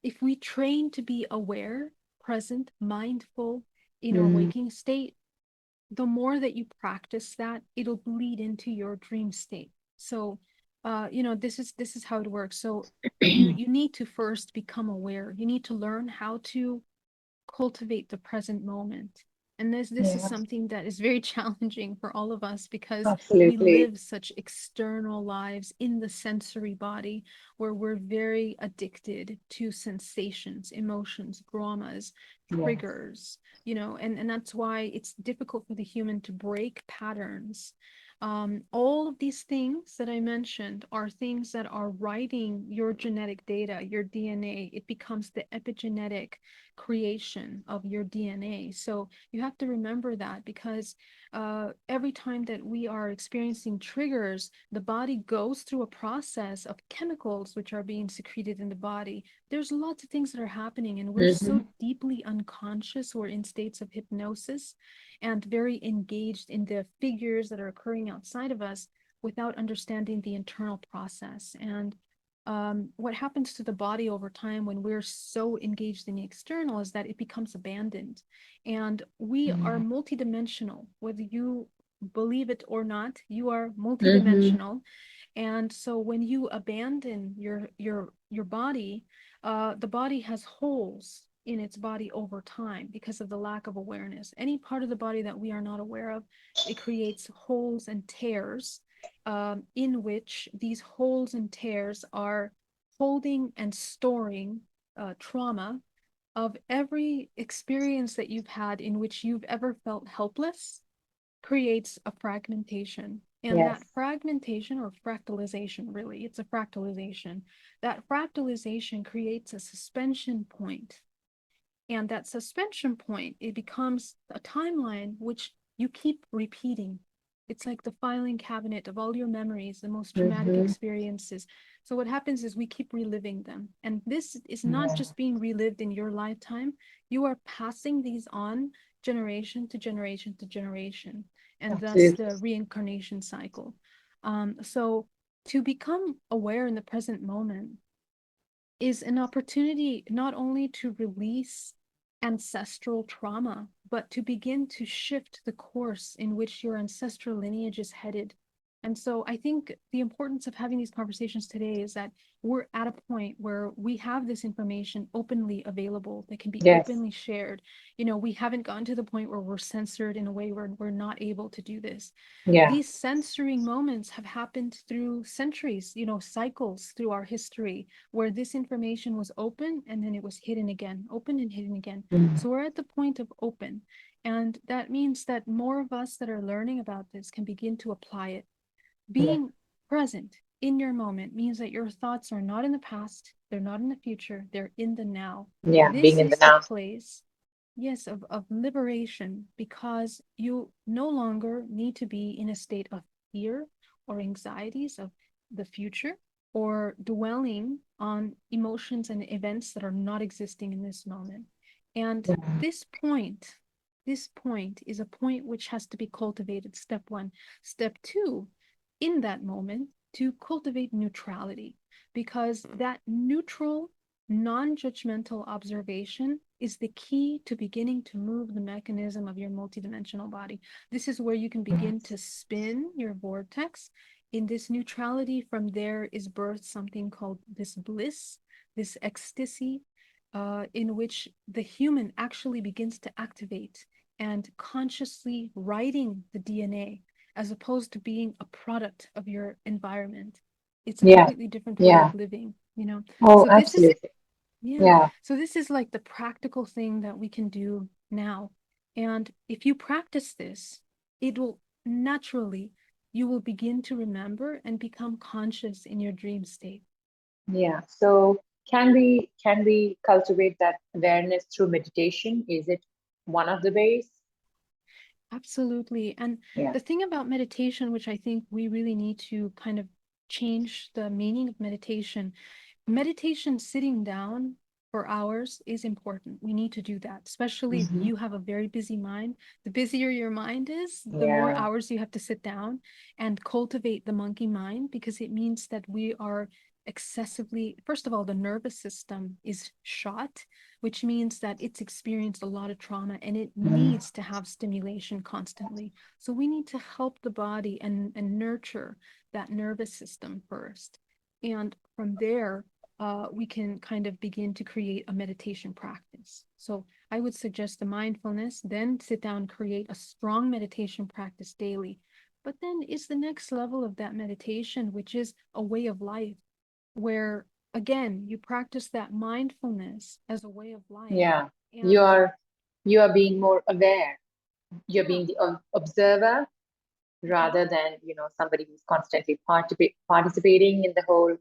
If we train to be aware, present, mindful in our Mm, waking state, the more that you practice that, it'll bleed into your dream state. So, this is how it works. So, you need to first become aware. You need to learn how to cultivate the present moment. And this is yeah, something that is very challenging for all of us because we absolutely. live such external lives in the sensory body where we're very addicted to sensations, emotions, dramas, Yes. triggers, and that's why it's difficult for the human to break patterns. All of these things that I mentioned are things that are writing your genetic data, your DNA. It becomes the epigenetic creation of your DNA. So you have to remember that because every time that we are experiencing triggers, the body goes through a process of chemicals which are being secreted in the body. There's lots of things that are happening, and we're Hmm. so deeply unconscious. We're in states of hypnosis and very engaged in the figures that are occurring outside of us without understanding the internal process. And what happens to the body over time when we're so engaged in the external is that it becomes abandoned. And we are multidimensional, whether you believe it or not, you are Hmm. multidimensional. And so when you abandon your body, the body has holes in its body over time because of the lack of awareness. Any part of the body that we are not aware of, it creates holes and tears, in which these holes and tears are holding and storing trauma of every experience that you've had in which you've ever felt helpless creates a fragmentation. And Yes. that fragmentation or fractalization, really, it's a fractalization. That fractalization creates a suspension point, and that suspension point, it becomes a timeline which you keep repeating. It's like the filing cabinet of all your memories, the most traumatic Hmm. experiences. So what happens is we keep reliving them. And this is not Yeah, just being relived in your lifetime. You are passing these on generation to generation to generation. And thus absolutely. the reincarnation cycle. So to become aware in the present moment is an opportunity not only to release ancestral trauma, but to begin to shift the course in which your ancestral lineage is headed. And so I think the importance of having these conversations today is that we're at a point where we have this information openly available that can be Yes. openly shared. We haven't gotten to the point where we're censored in a way where we're not able to do this. Yeah. These censoring moments have happened through centuries, cycles through our history where this information was open and then it was hidden again, open and hidden again. Mm. So we're at the point of open. And that means that more of us that are learning about this can begin to apply it. Yeah. Being present in your moment means that your thoughts are not in the past, they're not in the future, they're in the now. Yeah. Being This in the is the now. place, yes, of liberation, because you no longer need to be in a state of fear or anxieties of the future or dwelling on emotions and events that are not existing in this moment. And Mm. this point, this point is a point which has to be cultivated. Step one. Step two, in that moment, to cultivate neutrality, because that neutral, non-judgmental observation is the key to beginning to move the mechanism of your multidimensional body. This is where you can begin Yes. to spin your vortex. In this neutrality, from there is birthed something called this bliss, this ecstasy, in which the human actually begins to activate and consciously writing the DNA as opposed to being a product of your environment. It's a Yeah. completely different way Yeah. of living. Oh, So this is, absolutely. yeah, Yeah. so this is like the practical thing that we can do now. And if you practice this, it will naturally, you will begin to remember and become conscious in your dream state. Yeah. So can we cultivate that awareness through meditation? Is it one of the ways? Absolutely. And Yeah. the thing about meditation, which I think we really need to kind of change the meaning of meditation sitting down for hours is important. We need to do that, especially if Hmm. you have a very busy mind. The busier your mind is, the more Yeah. hours you have to sit down and cultivate the monkey mind, because it means that we are excessively, first of all, the nervous system is shot, which means that it's experienced a lot of trauma and it Mm. needs to have stimulation constantly. So we need to help the body and nurture that nervous system first. And from there, we can kind of begin to create a meditation practice. So I would suggest the mindfulness, then sit down, create a strong meditation practice daily. But then is the next level of that meditation, which is a way of life, where again, you practice that mindfulness as a way of life. Yeah. You And are you are being more aware. You're yeah, being the observer mhm, rather than, somebody who's constantly participating in the whole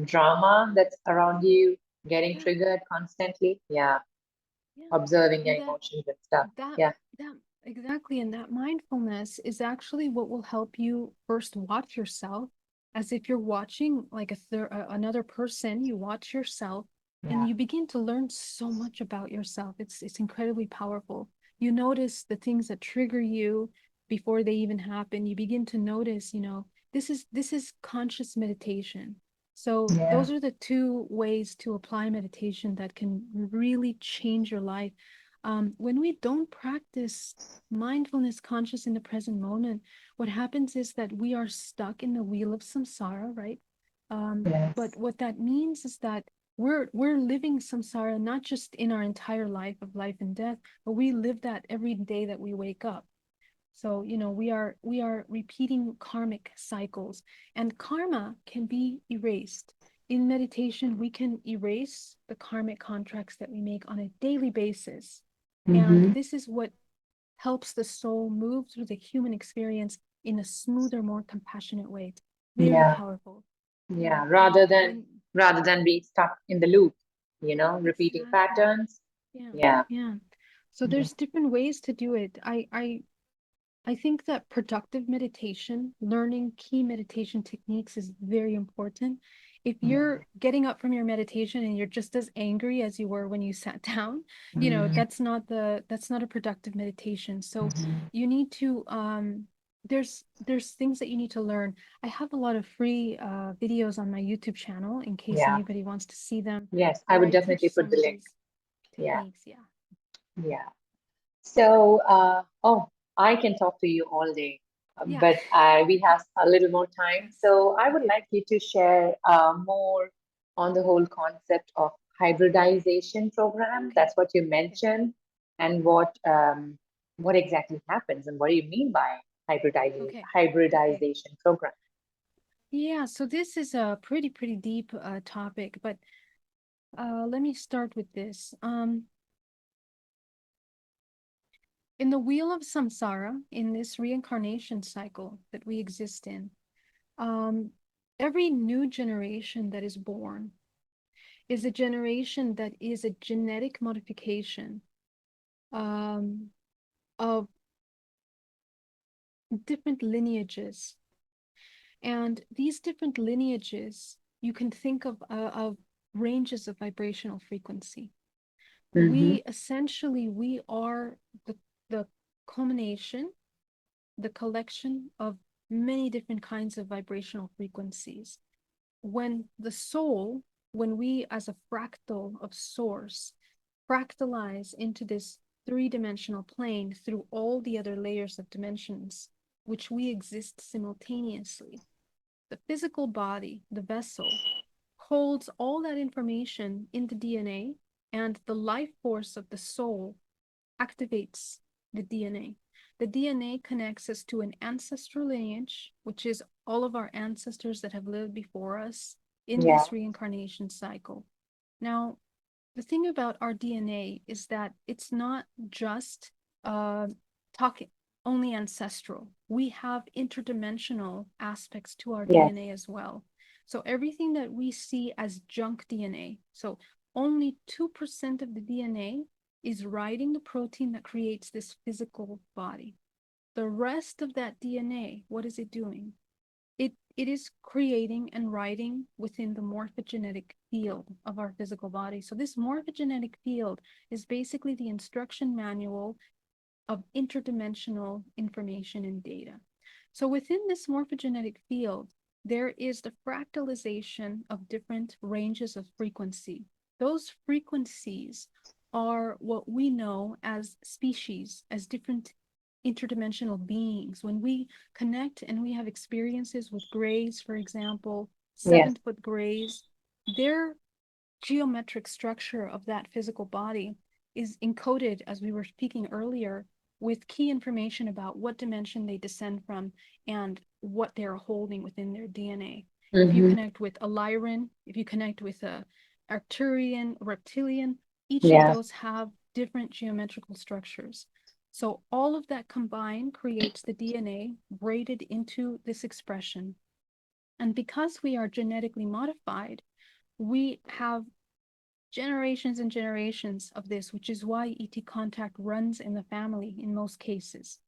drama that's around you, getting yeah, triggered constantly. Yeah. yeah. Observing your And emotions and stuff. that Yeah. that exactly, and that mindfulness is actually what will help you first watch yourself as if you're watching like another person. You watch yourself and Yeah. you begin to learn so much about yourself. It's incredibly powerful. You notice the things that trigger you before they even happen. You begin to notice, this is conscious meditation. So Yeah. those are the two ways to apply meditation that can really change your life. When we don't practice mindfulness, conscious in the present moment, what happens is that we are stuck in the wheel of samsara, right? But Yes. what that means is that we're living samsara not just in our entire life of life and death, but we live that every day that we wake up. So, we are repeating karmic cycles, and karma can be erased. In meditation, we can erase the karmic contracts that we make on a daily basis. And Mm-hmm. this is what helps the soul move through the human experience in a smoother, more compassionate way. It's very Yeah. powerful. Yeah. Yeah. And Rather than when rather than being stuck in the loop, repeating exactly. patterns. Yeah. Yeah. Yeah. So Yeah. there's different ways to do it. I think that productive meditation, learning key meditation techniques is very important. If Yeah. you're getting up from your meditation and you're just as angry as you were when you sat down, Mm-hmm. that's not a productive meditation. So Mm-hmm. you need to there's things that you need to learn. I have a lot of free videos on my YouTube channel in case Yeah. anybody wants to see them, Yes, I where would I teach definitely put some the of link. these Yeah. techniques. Yeah. Yeah. So, I can talk to you all day. Yeah. but we have a little more time. So I would Okay. like you to share more on the whole concept of hybridization program. Okay. That's what you Okay. mentioned, and what exactly happens, and what do you mean by Okay. Okay. hybridization program? Yeah. So this is a pretty deep topic, but let me start with this. In the wheel of samsara, in this reincarnation cycle that we exist in, um, every new generation that is born is a generation that is a genetic modification um, of different lineages. And these different lineages, you can think of ranges of vibrational frequency. Mm-hmm. We are the culmination, the collection of many different kinds of vibrational frequencies. When the soul, when we as a fractal of source, fractalize into this three-dimensional plane through all the other layers of dimensions, which we exist simultaneously, the physical body, the vessel, holds all that information in the DNA, and the life force of the soul activates the DNA. The DNA connects us to an ancestral lineage, which is all of our ancestors that have lived before us in Yeah. this reincarnation cycle. Now, the thing about our DNA is that it's not just uh, talking only ancestral. We have interdimensional aspects to our Yes. DNA as well. So everything that we see as junk DNA, so only 2% of the DNA is writing the protein that creates this physical body. The rest of that DNA, what is it doing? It is creating and writing within the morphogenetic field of our physical body. So this morphogenetic field is basically the instruction manual of interdimensional information and data. So within this morphogenetic field, there is the fractalization of different ranges of frequency. Those frequencies are what we know as species, as different interdimensional beings. When we connect and we have experiences with grays, for example, Yes. 7-foot grays, their geometric structure of that physical body is encoded, as we were speaking earlier, with key information about what dimension they descend from and what they're holding within their DNA. If you Mm-hmm. connect with a Lyran, if you connect with a Arcturian, reptilian, each of Yeah. those have different geometrical structures. So all of that combined creates the DNA braided into this expression. And because we are genetically modified, we have generations and generations of this, which is why ET contact runs in the family in most cases.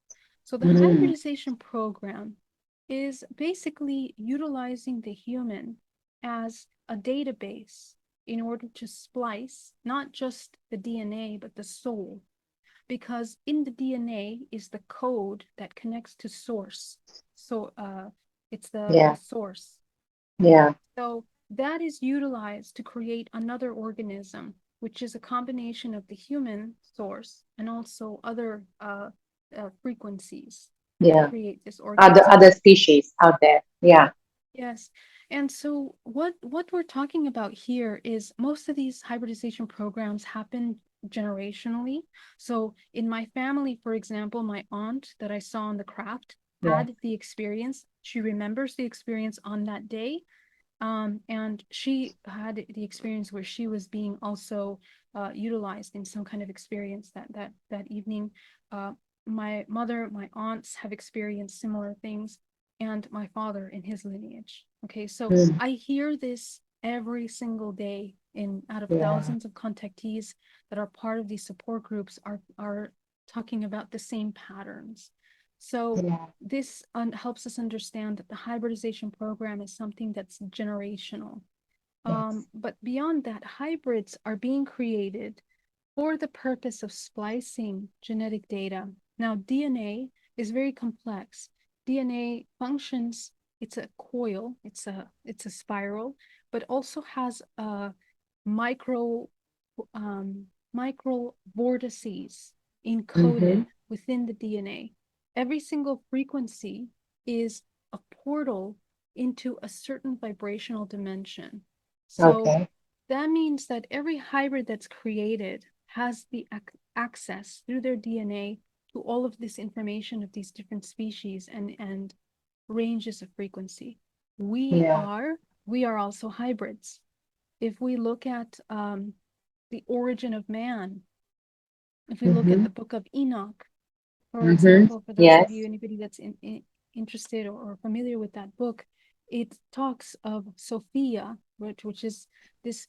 So the Mm. hybridization program is basically utilizing the human as a database in order to splice not just the DNA, but the soul. Because in the DNA is the code that connects to source. So it's the Yeah. source. Yeah. So that is utilized to create another organism, which is a combination of the human source and also other frequencies that Yeah. create this Other organism. species out there. Yeah. Yes. And so what we're talking about here is most of these hybridization programs happen generationally. So in my family, for example, my aunt that I saw on the craft Yeah. had the experience. She remembers the experience on that day, and she had the experience where she was being also utilized in some kind of experience that evening. Uh, my mother, my aunts have experienced similar things, and my father in his lineage. Okay, so Mm. I hear this every single day in out of Yeah. thousands of contactees that are part of these support groups are talking about the same patterns. So Yeah. this helps us understand that the hybridization program is something that's generational. Yes. But beyond that, hybrids are being created for the purpose of splicing genetic data. Now, DNA is very complex. DNA functions, it's a coil, it's a spiral, but also has a micro micro vortices Mm-hmm. encoded within the DNA. Every single frequency is a portal into a certain vibrational dimension. So Okay. that means that every hybrid that's created has the access through their DNA to all of this information of these different species and ranges of frequency. We Yeah. are we are also hybrids. If we look at the origin of man, if we look at Mm-hmm. the book of Enoch, for Mm-hmm. example, for those of you, Yes. anybody that's interested or familiar with that book, it talks of Sophia, which is this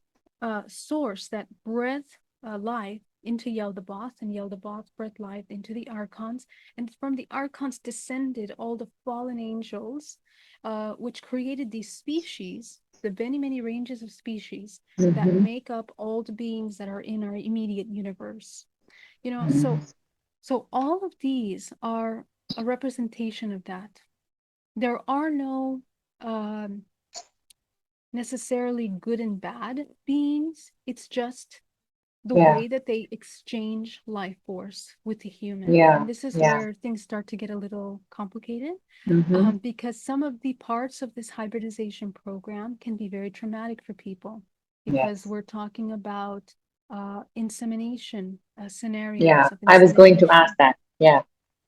source that breathed life into Yaldabaoth, and Yaldabaoth breathed life into the archons, and from the archons descended all the fallen angels, which created these species, the many, many ranges of species that Mm-hmm. make up all the beings that are in our immediate universe. You know, Mm-hmm. so all of these are a representation of that. There are no um, necessarily good and bad beings. It's just the Yeah. way that they exchange life force with the human. Yeah. And this is Yeah. where things start to get a little complicated, Mm-hmm. because some of the parts of this hybridization program can be very traumatic for people because Yes. we're talking about insemination, Yeah. scenarios of I was going to ask insemination. that. Yeah.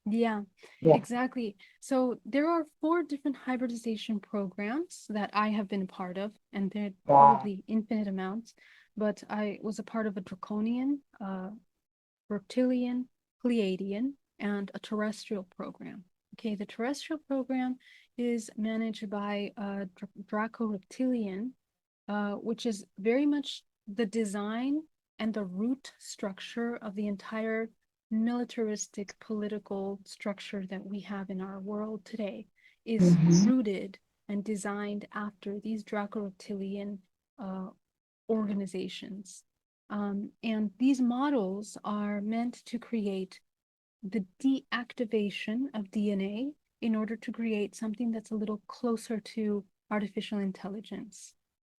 Yeah, Yeah. exactly. So there are four different hybridization programs that I have been a part of, and they're Wow. probably infinite amounts. But I was a part of a draconian, reptilian, Pleiadian, and a terrestrial program. Okay, the terrestrial program is managed by Draco Reptilian, which is very much the design and the root structure of the entire militaristic political structure that we have in our world today is Mm-hmm. rooted and designed after these Draco Reptilian uh, organizations. And these models are meant to create the deactivation of DNA in order to create something that's a little closer to artificial intelligence,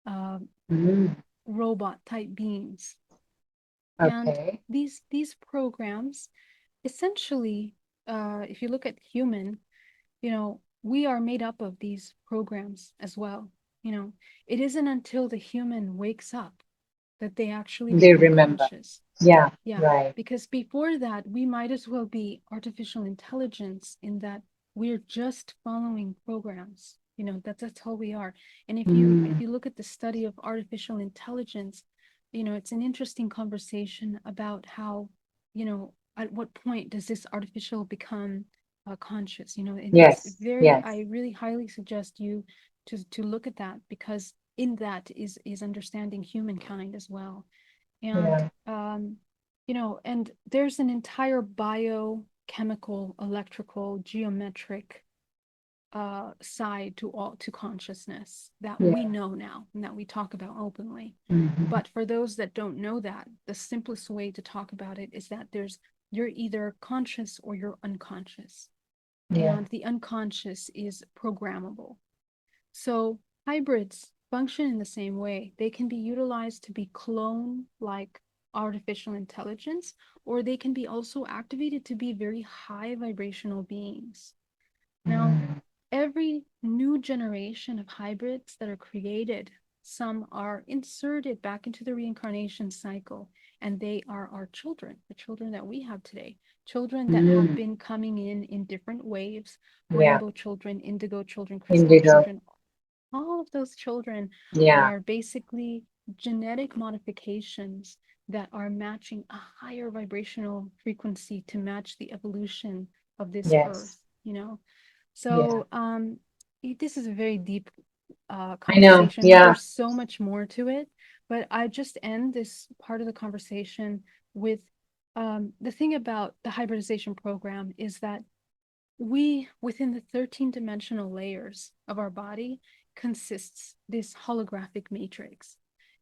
uh, Mm-hmm. robot type beings. And Okay. these programs essentially, if you look at human, we are made up of these programs as well. You know, it isn't until the human wakes up that they actually They become remember. conscious. Yeah. Yeah, Right. because before that, we might as well be artificial intelligence in that we're just following programs. That's all we are. And if Mm. you look at the study of artificial intelligence, it's an interesting conversation about how, at what point does this artificial become conscious? And it's Yes. very, Yes. I really highly suggest you to look at that, because in that is understanding humankind as well. And Yeah. and there's an entire biochemical, electrical, geometric side to consciousness that we Yeah. know now and that we talk about openly. Mm-hmm. But for those that don't know that, the simplest way to talk about it is that you're either conscious or you're unconscious. Yeah. And the unconscious is programmable. So hybrids function in the same way. They can be utilized to be clone like artificial intelligence, or they can be also activated to be very high vibrational beings. Now, Mm. every new generation of hybrids that are created, some are inserted back into the reincarnation cycle, and they are our children, the children that we have today, children that have Mm. been coming in different waves, Yeah. rainbow children, indigo children, crystal Indigo. children. All of those children Yeah. are basically genetic modifications that are matching a higher vibrational frequency to match the evolution of this Yes. earth. Yeah. So this is a very deep I know. conversation. Yeah. There's so much more to it, but I just end this part of the conversation with the thing about the hybridization program is that we, within the 13 dimensional layers of our body, consists this holographic matrix.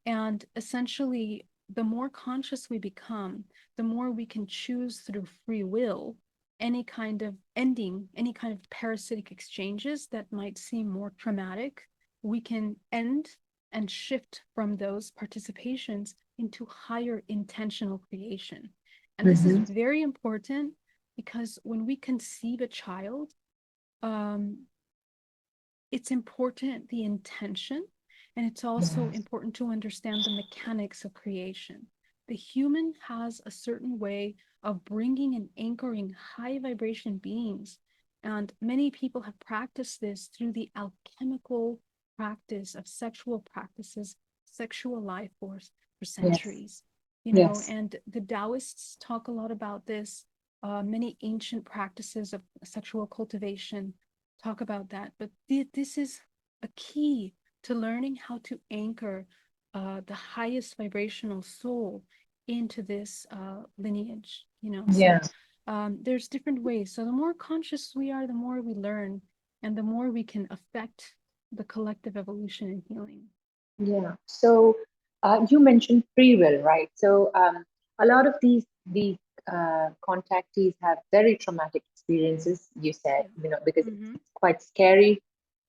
And essentially, the more conscious we become, the more we can choose through free will any kind of ending, any kind of parasitic exchanges that might seem more traumatic. We can end and shift from those participations into higher intentional creation. And this is Mm-hmm. very important because when we conceive a child, it's important the intention, and it's also Yes. important to understand the mechanics of creation. The human has a certain way of bringing and anchoring high vibration beings, and many people have practiced this through the alchemical practice of sexual practices, sexual life force for Yes. centuries. Yes. And the Taoists talk a lot about this. Many ancient practices of sexual cultivation talk about that. But this is a key to learning how to anchor the highest vibrational soul into this lineage. So Yeah. there's different ways. So the more conscious we are, the more we learn, and the more we can affect the collective evolution and healing. Yeah. So you mentioned free will, right? So a lot of these contactees have very traumatic experiences. You said, Yeah. because Mm-hmm. it's quite scary.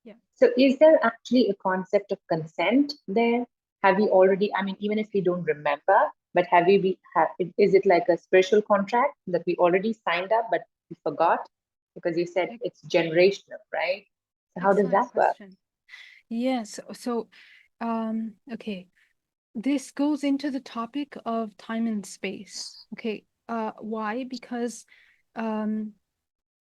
Yeah. So is there actually a concept of consent there? Have you already? I mean, even if you don't remember, but have you be? Is it like a spiritual contract that we already signed up, but we forgot because you said Ex- it's generational, right? So how does Excellent that work? question. Yes. So, okay. This goes into the topic of time and space. Okay. Why? Because um,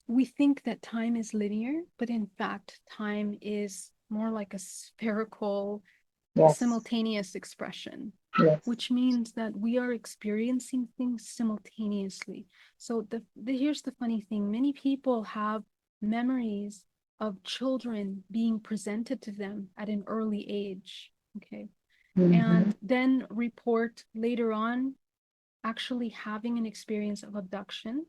we think that time is linear, but in fact, time is more like a spherical, Yes. simultaneous expression, Yes. which means that we are experiencing things simultaneously. So here's the funny thing: many people have memories of children being presented to them at an early age. Okay. Mm-hmm. And then report later on actually having an experience of abduction,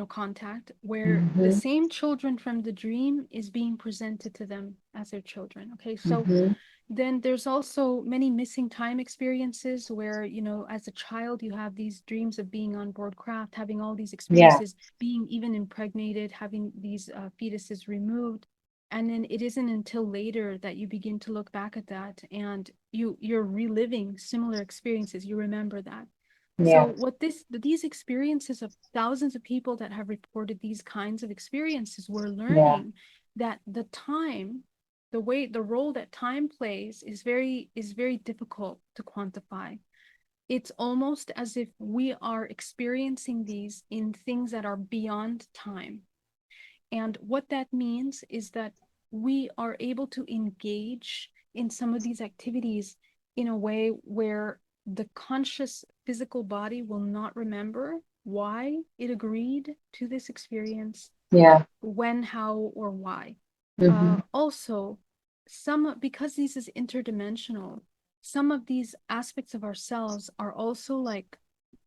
contact, where the Mm-hmm. same children from the dream is being presented to them as their children. Okay, so Mm-hmm. then there's also many missing time experiences where, as a child, you have these dreams of being on board craft, having all these Yeah. experiences, being even impregnated, having these fetuses removed. And then it isn't until later that you begin to look back at that and you're reliving similar experiences. You remember that. So Yeah. these experiences of thousands of people that have reported these kinds of experiences, we're Yeah. learning that the role that time plays is very difficult to quantify. It's almost as if we are experiencing these in things that are beyond time. And what that means is that we are able to engage in some of these activities in a way where the conscious physical body will not remember why it agreed to this experience, Yeah. when, how, or why. Mm-hmm. Also, because this is interdimensional, some of these aspects of ourselves are also like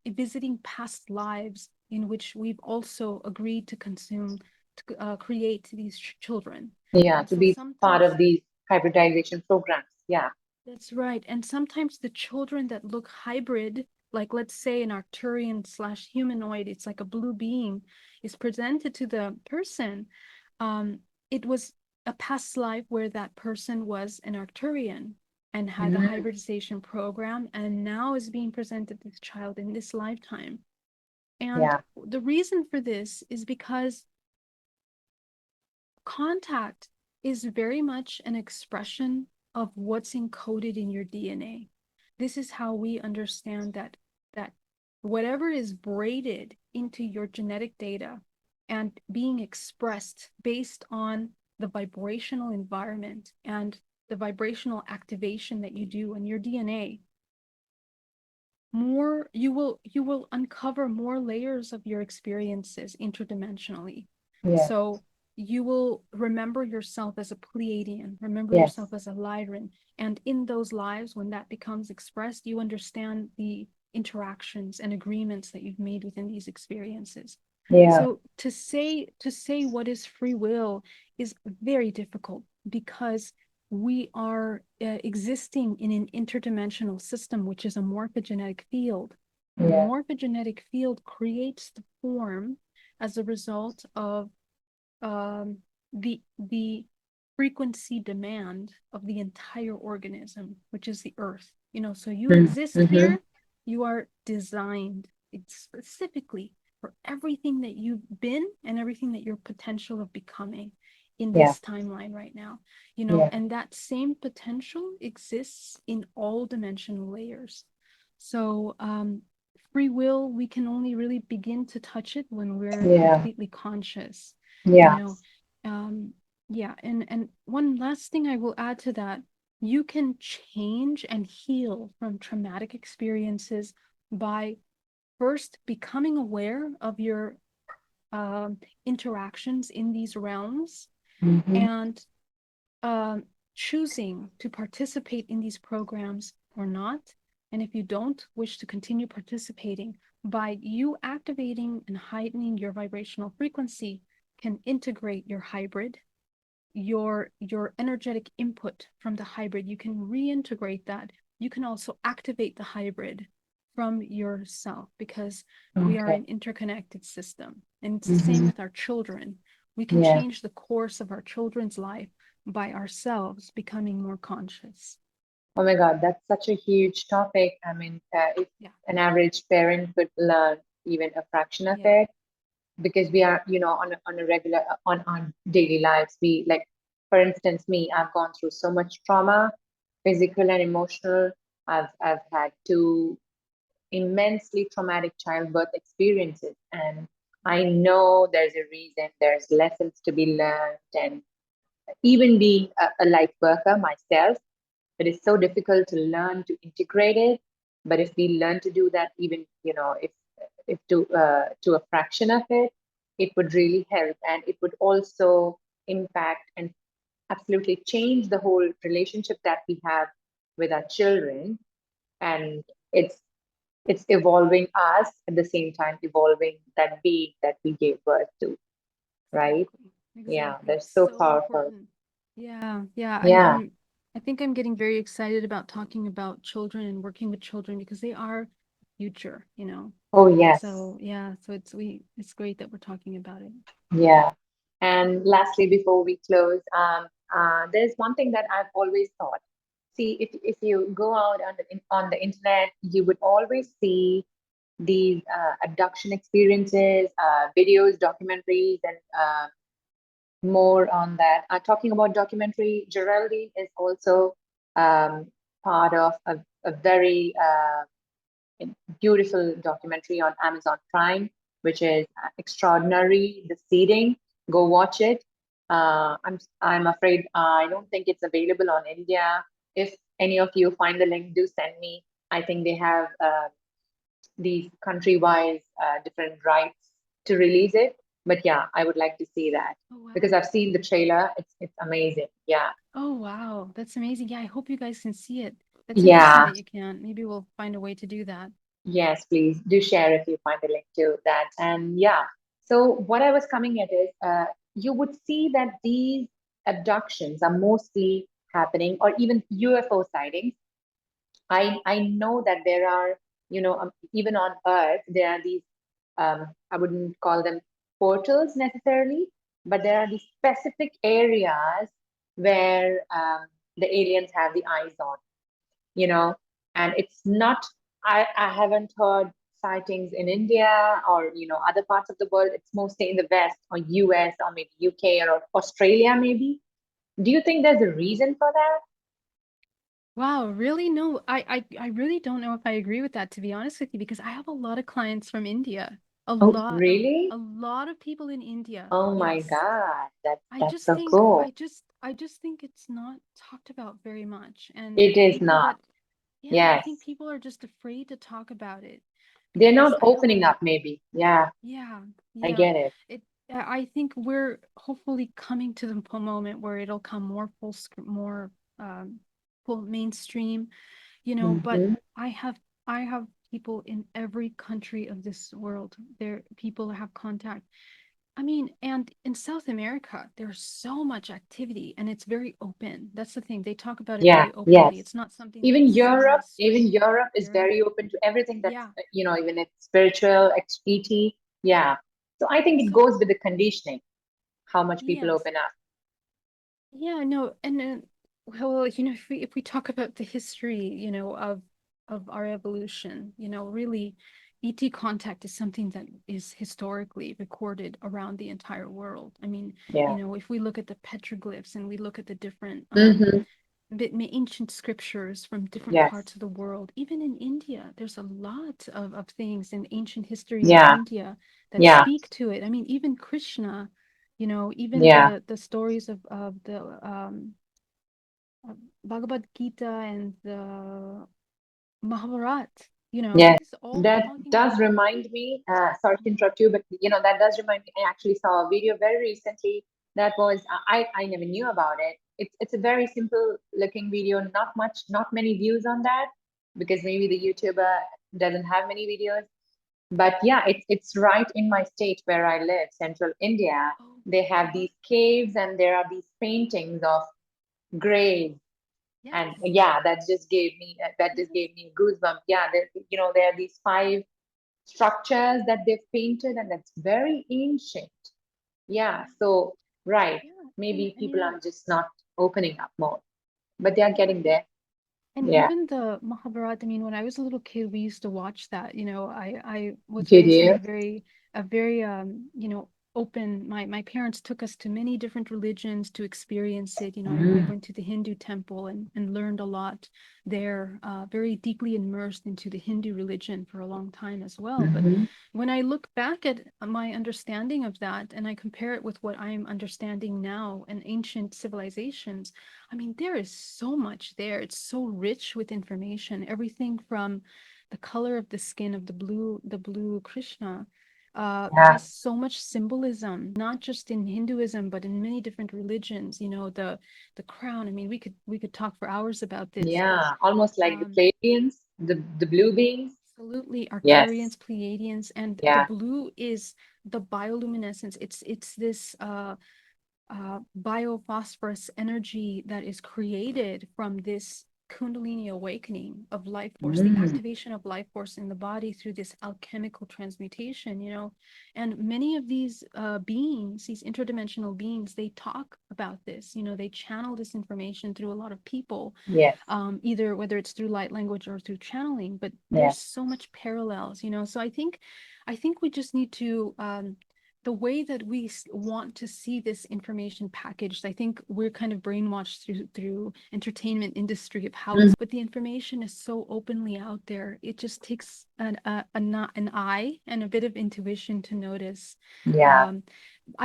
visiting past lives in which we've also agreed to consume, to create these children. Yeah. And To so be part of sometimes, these hybridization programs. Yeah. that's right. And sometimes the children that look hybrid, like let's say an Arcturian slash humanoid, it's like a blue being, is presented to the person. Um, it was a past life where that person was an Arcturian and had the Mm-hmm. hybridization program, and now is being presented to the child in this lifetime. And Yeah. the reason for this is because contact is very much an expression of what's encoded in your DNA. This is how we understand that whatever is braided into your genetic data and being expressed based on the vibrational environment and the vibrational activation that you do in your DNA, more you will uncover more layers of your experiences interdimensionally. Yeah. So you will remember yourself as a Pleiadian, remember Yes. yourself as a Lyran, and in those lives, when that becomes expressed, you understand the interactions and agreements that you've made within these experiences. Yeah. So to say what is free will is very difficult because we are existing in an interdimensional system, which is a morphogenetic field. And the Yeah. morphogenetic field creates the form as a result of the frequency demand of the entire organism, which is the earth. So you exist Mm-hmm. here, you are designed specifically for everything that you've been and everything that you're potential of becoming. in Yeah. this timeline right now, Yeah. and that same potential exists in all dimensional layers. So free will, we can only really begin to touch it when we're Yeah. completely conscious, you Yeah. know. Um, yeah, and one last thing I will add to that, you can change and heal from traumatic experiences by first becoming aware of your interactions in these realms, Mm-hmm. and um, choosing to participate in these programs or not. And if you don't wish to continue participating, by you activating and heightening your vibrational frequency, can integrate your hybrid, your energetic input from the hybrid. You can reintegrate that. You can also activate the hybrid from yourself, because we are Okay. an interconnected system. And it's the same Mm-hmm. with our children. We can Yeah. change the course of our children's life by ourselves becoming more conscious. Oh my God, that's such a huge topic. I mean, if Yeah. an average parent could learn even a fraction of Yeah. it, because we are, on a regular, on our daily lives, we like, for instance, me, I've gone through so much trauma, physical and emotional. I've had two immensely traumatic childbirth experiences, and I know there's a reason, there's lessons to be learned, and even being a light worker myself, it is so difficult to learn to integrate it. But if we learn to do that, even if to a fraction of it, it would really help, and it would also impact and absolutely change the whole relationship that we have with our children. And it's it's evolving us at the same time, evolving that being that we gave birth to, right? Exactly. Yeah, Exactly. they're It's so so powerful. important. Yeah, yeah. Yeah. I think I'm getting very excited about talking about children and working with children, because they are future. Oh, yes. So yeah, so it's great that we're talking about it. Yeah. And lastly, before we close, there's one thing that I've always thought. See, if you go out on the internet, you would always see these abduction experiences, videos, documentaries, and more on that. Talking about documentary, Geraldine is also um, part of a very beautiful documentary on Amazon Prime, which is extraordinary. The seeding, go watch it. I'm afraid I don't think it's available on India. If any of you find the link, do send me. I think they have these country-wise different rights to release it. But yeah, I would like to see that Oh because wow. I've seen the trailer. It's amazing. Yeah. Oh wow. That's amazing. Yeah, I hope you guys can see it. That's interesting Yeah. that you can. Maybe we'll find a way to do that. Yes, please do share if you find the link to that. And yeah, so what I was coming at is you would see that these abductions are mostly happening, or even UFO sightings. I know that there are, even on Earth, there are these, I wouldn't call them portals necessarily, but there are these specific areas where the aliens have the eyes on, you know, and it's not, I haven't heard sightings in India or, other parts of the world. It's mostly in the West or US or maybe UK or Australia, maybe. Do you think there's a reason for that? Wow, really? No, I really don't know if I agree with that, to be honest with you, because I have a lot of clients from India. Oh, really? A lot of people in India. Oh my Yes. God, that's so cool. I just think it's not talked about very much. And It is people not. that, yeah, I Yes. think people are just afraid to talk about it, They're because not I have a, opening up, maybe. Yeah, yeah, I yeah. get it. I think we're hopefully coming to the moment where it'll come more more um, full mainstream, but Hmm. I have I have people in every country of this world. There people have contact. I mean, and in South America, there's so much activity and it's very open. That's the thing. They talk about it Yeah, very openly. yes. It's not something Even that's Europe, even strange. Europe is Europe. very open to everything that's, Yeah. even it's spiritual, XPT. Yeah. So I think it So, goes with the conditioning, how much people yes. open up. Yeah, no, and well, if we talk about the history, of our evolution, really, ET contact is something that is historically recorded around the entire world. I mean, Yeah. if we look at the petroglyphs and we look at the different Mm-hmm. ancient scriptures from different Yes. parts of the world, even in India, there's a lot of things in ancient histories of Yeah. India that Yeah. speak to it. I mean, even Krishna, even Yeah. the stories of the Bhagavad Gita and the Mahabharat, Yes. it is all That talking does about. remind me, sorry to interrupt you, but that does remind me. I actually saw a video very recently that was, I never knew about it. It's a very simple looking video, not many views on that, because maybe the YouTuber doesn't have many videos. But yeah, it's right in my state where I live, central India. Oh, They have uh-huh. these caves and there are these paintings of graves. And Yes, yeah, that just yes, gave me a goosebump. Yeah, there are these five structures that they've painted, and that's very ancient. Yeah, so right, yeah, maybe and people are just not opening up more, but they are getting totally. there. And Yeah. even the Mahabharata, I mean, when I was a little kid, we used to watch that. I was Did raised in you? a very open. My parents took us to many different religions to experience it. I Mm-hmm. went to the Hindu temple and learned a lot there, very deeply immersed into the Hindu religion for a long time as well. But Mm-hmm. when I look back at my understanding of that and I compare it with what I'm understanding now in ancient civilizations, I mean, there is so much there. It's so rich with information. Everything from the color of the skin of the blue Krishna, Yeah. has so much symbolism, not just in Hinduism, but in many different religions. The crown. I mean, we could talk for hours about this, but Yeah. Almost like the um, Pleiadians, the blue beings. absolutely, Yes. Arcturians, Pleiadians, and the Yeah. blue is the bioluminescence. It's this biophosphorus energy that is created from this kundalini awakening of life force, the Mm. activation of life force in the body through this alchemical transmutation. And many of these beings, these interdimensional beings, they talk about this. They channel this information through a lot of people, Yes. either whether it's through light language or through channeling. But there's Yes. so much parallels. So I think we just need to, the way that we want to see this information packaged. I think we're kind of brainwashed through entertainment industry of how Mhm. it's, but the information is so openly out there. It just takes an eye and a bit of intuition to notice. Yeah. um,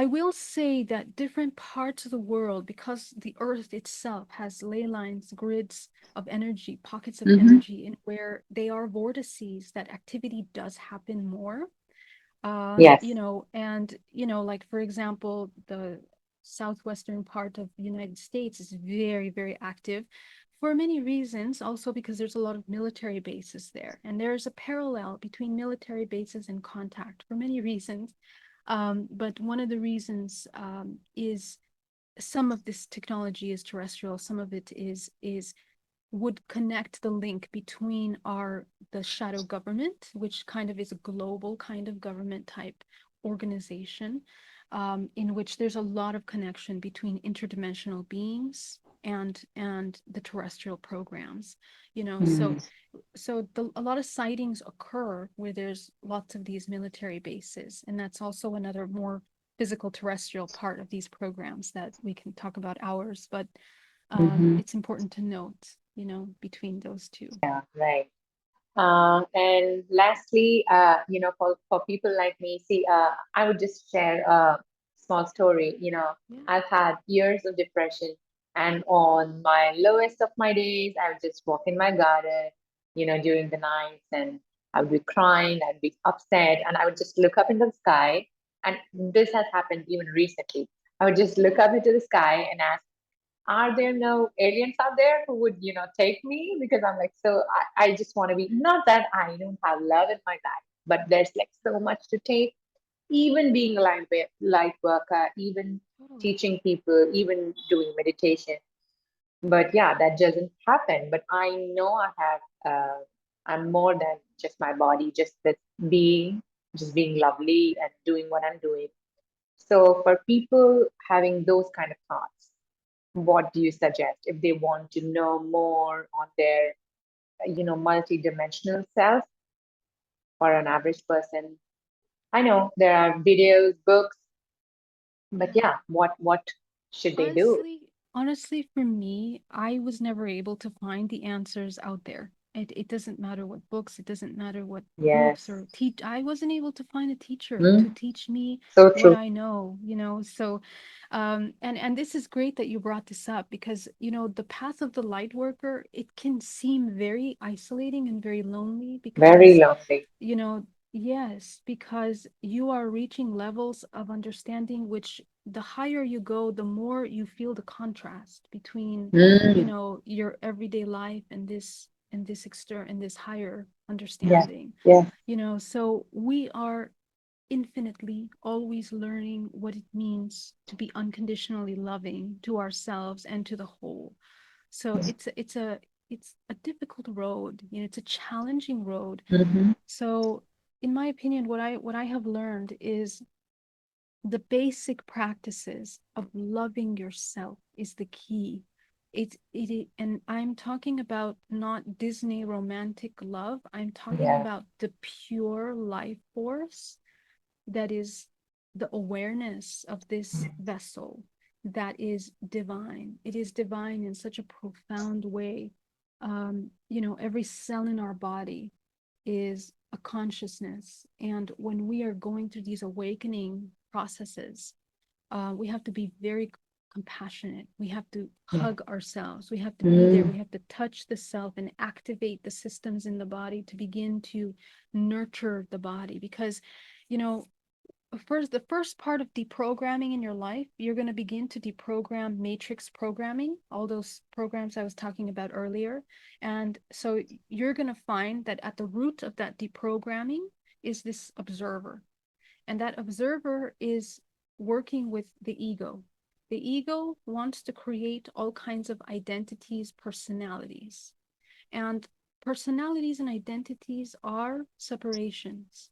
I will say that different parts of the world, because the earth itself has ley lines, grids of energy, pockets of Hmm. energy, in where they are vortices, that activity does happen more. Yes. And like, for example, the southwestern part of the United States is very, very active for many reasons, also because there's a lot of military bases there. And there's a parallel between military bases and contact for many reasons. But one of the reasons, is some of this technology is terrestrial, some of it is would connect the link between the shadow government, which kind of is a global kind of government type organization, in which there's a lot of connection between interdimensional beings and the terrestrial programs. Mm. So a lot of sightings occur where there's lots of these military bases, and that's also another more physical terrestrial part of these programs that we can talk about hours, but Mm-hmm. it's important to note, between those two. Right. And lastly, for people like me, see, I would just share a small story. Yeah. I've had years of depression, and on my lowest of my days, I would just walk in my garden, during the nights, and I would be crying, I'd be upset, and I would just look up into the sky. And this has happened even recently. I would just look Yeah. up into the sky and ask, are there no aliens out there who would take me? Because I'm like, so I just want to be, not that I don't have love in my life, but there's like so much to take, even being a light worker, even Totally. teaching people, even doing meditation. But yeah, that doesn't happen. But I know I'm more than just my body, just this being, just being lovely and doing what I'm doing. So for people having those kind of thoughts, what do you suggest if they want to know more on their multidimensional self? for an average person. I know there are videos, books, but Yeah. yeah, what should they do? Honestly, for me, I was never able to find the answers out there. It doesn't matter what books, it doesn't matter what groups Yes. or teach. I wasn't able to find a teacher to Mm, teach me so what true. I know, you know. So, and this is great that you brought this up because, you know, the path of the light worker, it can seem very isolating and very lonely Very because, lonely. you know, yes, because you are reaching levels of understanding which the higher you go, the more you feel the contrast between, you Mm, know, your everyday life and this higher yeah. understanding. Yeah. You know, so we are infinitely always learning what it means to be unconditionally loving to ourselves and to the whole. So it's a difficult road, you know, it's a challenging road. Mm-hmm. So in my opinion, what I have learned is the basic practices of loving yourself is the key. And I'm talking about not Disney romantic love. I'm talking Yeah. about the pure life force that is the awareness of this vessel that is divine. It is divine in such a profound way. You know, every cell in our body is a consciousness. And when we are going through these awakening processes, we have to be very compassionate. We have to Yeah. hug ourselves. We have to be there. Mm, We have to touch the self and activate the systems in the body to begin to nurture the body. Because, you know, the first part of deprogramming in your life, you're going to begin to deprogram matrix programming, all those programs I was talking about earlier. And so you're going to find that at the root of that deprogramming is this observer. And that observer is working with the ego. The ego wants to create all kinds of identities, personalities. And personalities and identities are separations.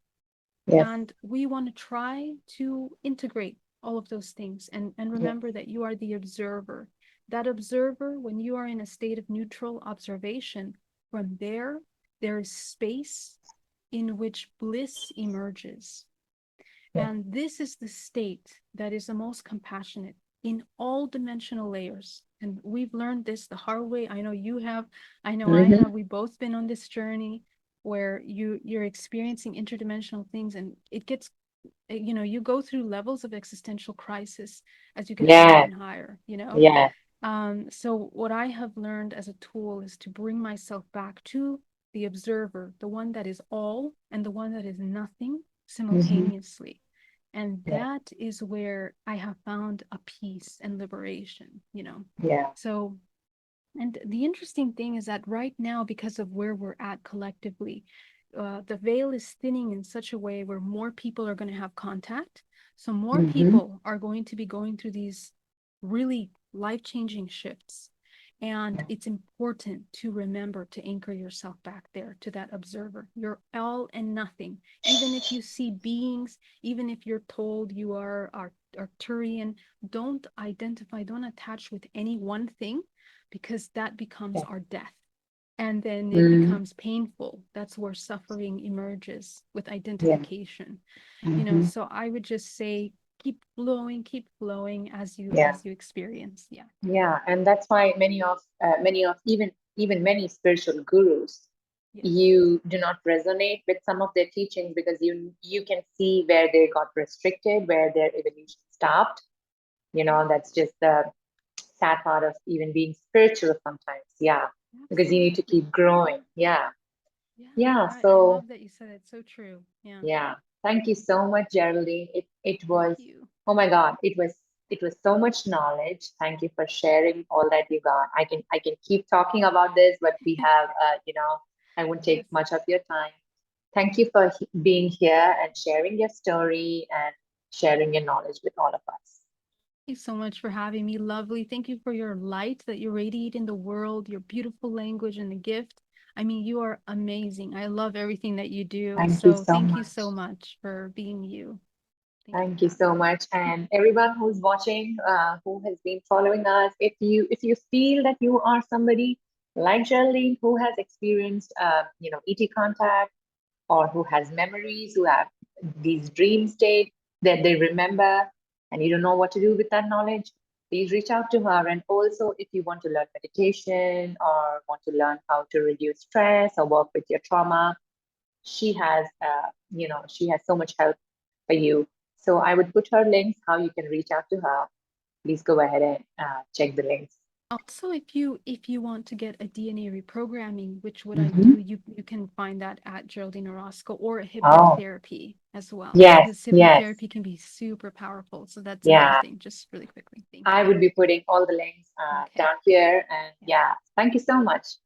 yes. And we want to try to integrate all of those things and Yes. remember that you are the observer. That observer, when you are in a state of neutral observation, from there, there is space in which bliss emerges. Yes. And this is the state that is the most compassionate in all dimensional layers. And we've learned this the hard way. I know you have, I know I Mm-hmm. have. We've both been on this journey where you're experiencing interdimensional things and it gets, you know, you go through levels of existential crisis as you get higher Yes. and higher, you know. Yes. So what I have learned as a tool is to bring myself back to the observer, the one that is all and the one that is nothing Mm-hmm. simultaneously. And Yeah. that is where I have found a peace and liberation, you know. Yeah. So, and the interesting thing is that right now, because of where we're at collectively, the veil is thinning in such a way where more people are going to have contact. So more Mm-hmm. people are going to be going through these really life-changing shifts. And Yeah. it's important to remember to anchor yourself back there to that observer. You're all and nothing. Even if you see beings, even if you're told you are Arcturian, don't identify, don't attach with any one thing because that becomes Yeah. our death. And then it Mm, becomes painful. That's where suffering emerges with yeah. identification. You know, Mm-hmm. so I would just say keep flowing Yeah. as you experience. Yeah. Yeah. And that's why many of even many spiritual gurus, Yes. you do not resonate with some of their teachings because you can see where they got restricted, where their evolution stopped. You Yeah. know, that's just the sad part of even being spiritual sometimes. Yeah. Because you need to Absolutely. keep growing. Yeah. Yeah. Yeah. I So love that you said it. So true. Yeah. yeah. Thank you so much, Geraldine. It Thank was, you. oh my God, it was so much knowledge. Thank you for sharing all that you got. I can keep talking about this, but we have I won't take Yes. much of your time. Thank you for being here and sharing your story and sharing your knowledge with all of us. Thank you so much for having me. Lovely. Thank you for your light that you radiate in the world, your beautiful language and the gift. I mean, you are amazing. I love everything that you do. Thank you So so thank you much. so much for being you. Thank you Thank for you having so me. much. And everyone who's watching, who has been following us, if you feel that you are somebody like Geraldine who has experienced ET contact, or who has memories, who have these dream state that they remember, and you don't know what to do with that knowledge, please reach out to her. And also, if you want to learn meditation or want to learn how to reduce stress or work with your trauma, she has, she has so much help for you. So I would put her links how you can reach out to her. Please go ahead and check the links. Also, if you want to get a DNA reprogramming, which what I Mm-hmm. do, you can find that at Geraldine Orozco, or a Oh, hypnotherapy as well, yes, because yes, hypnotherapy can be super powerful. So that's another yeah. thing, just really quickly. Thank I you. would be putting all the links Okay. down here. And Yeah. yeah, thank you so much.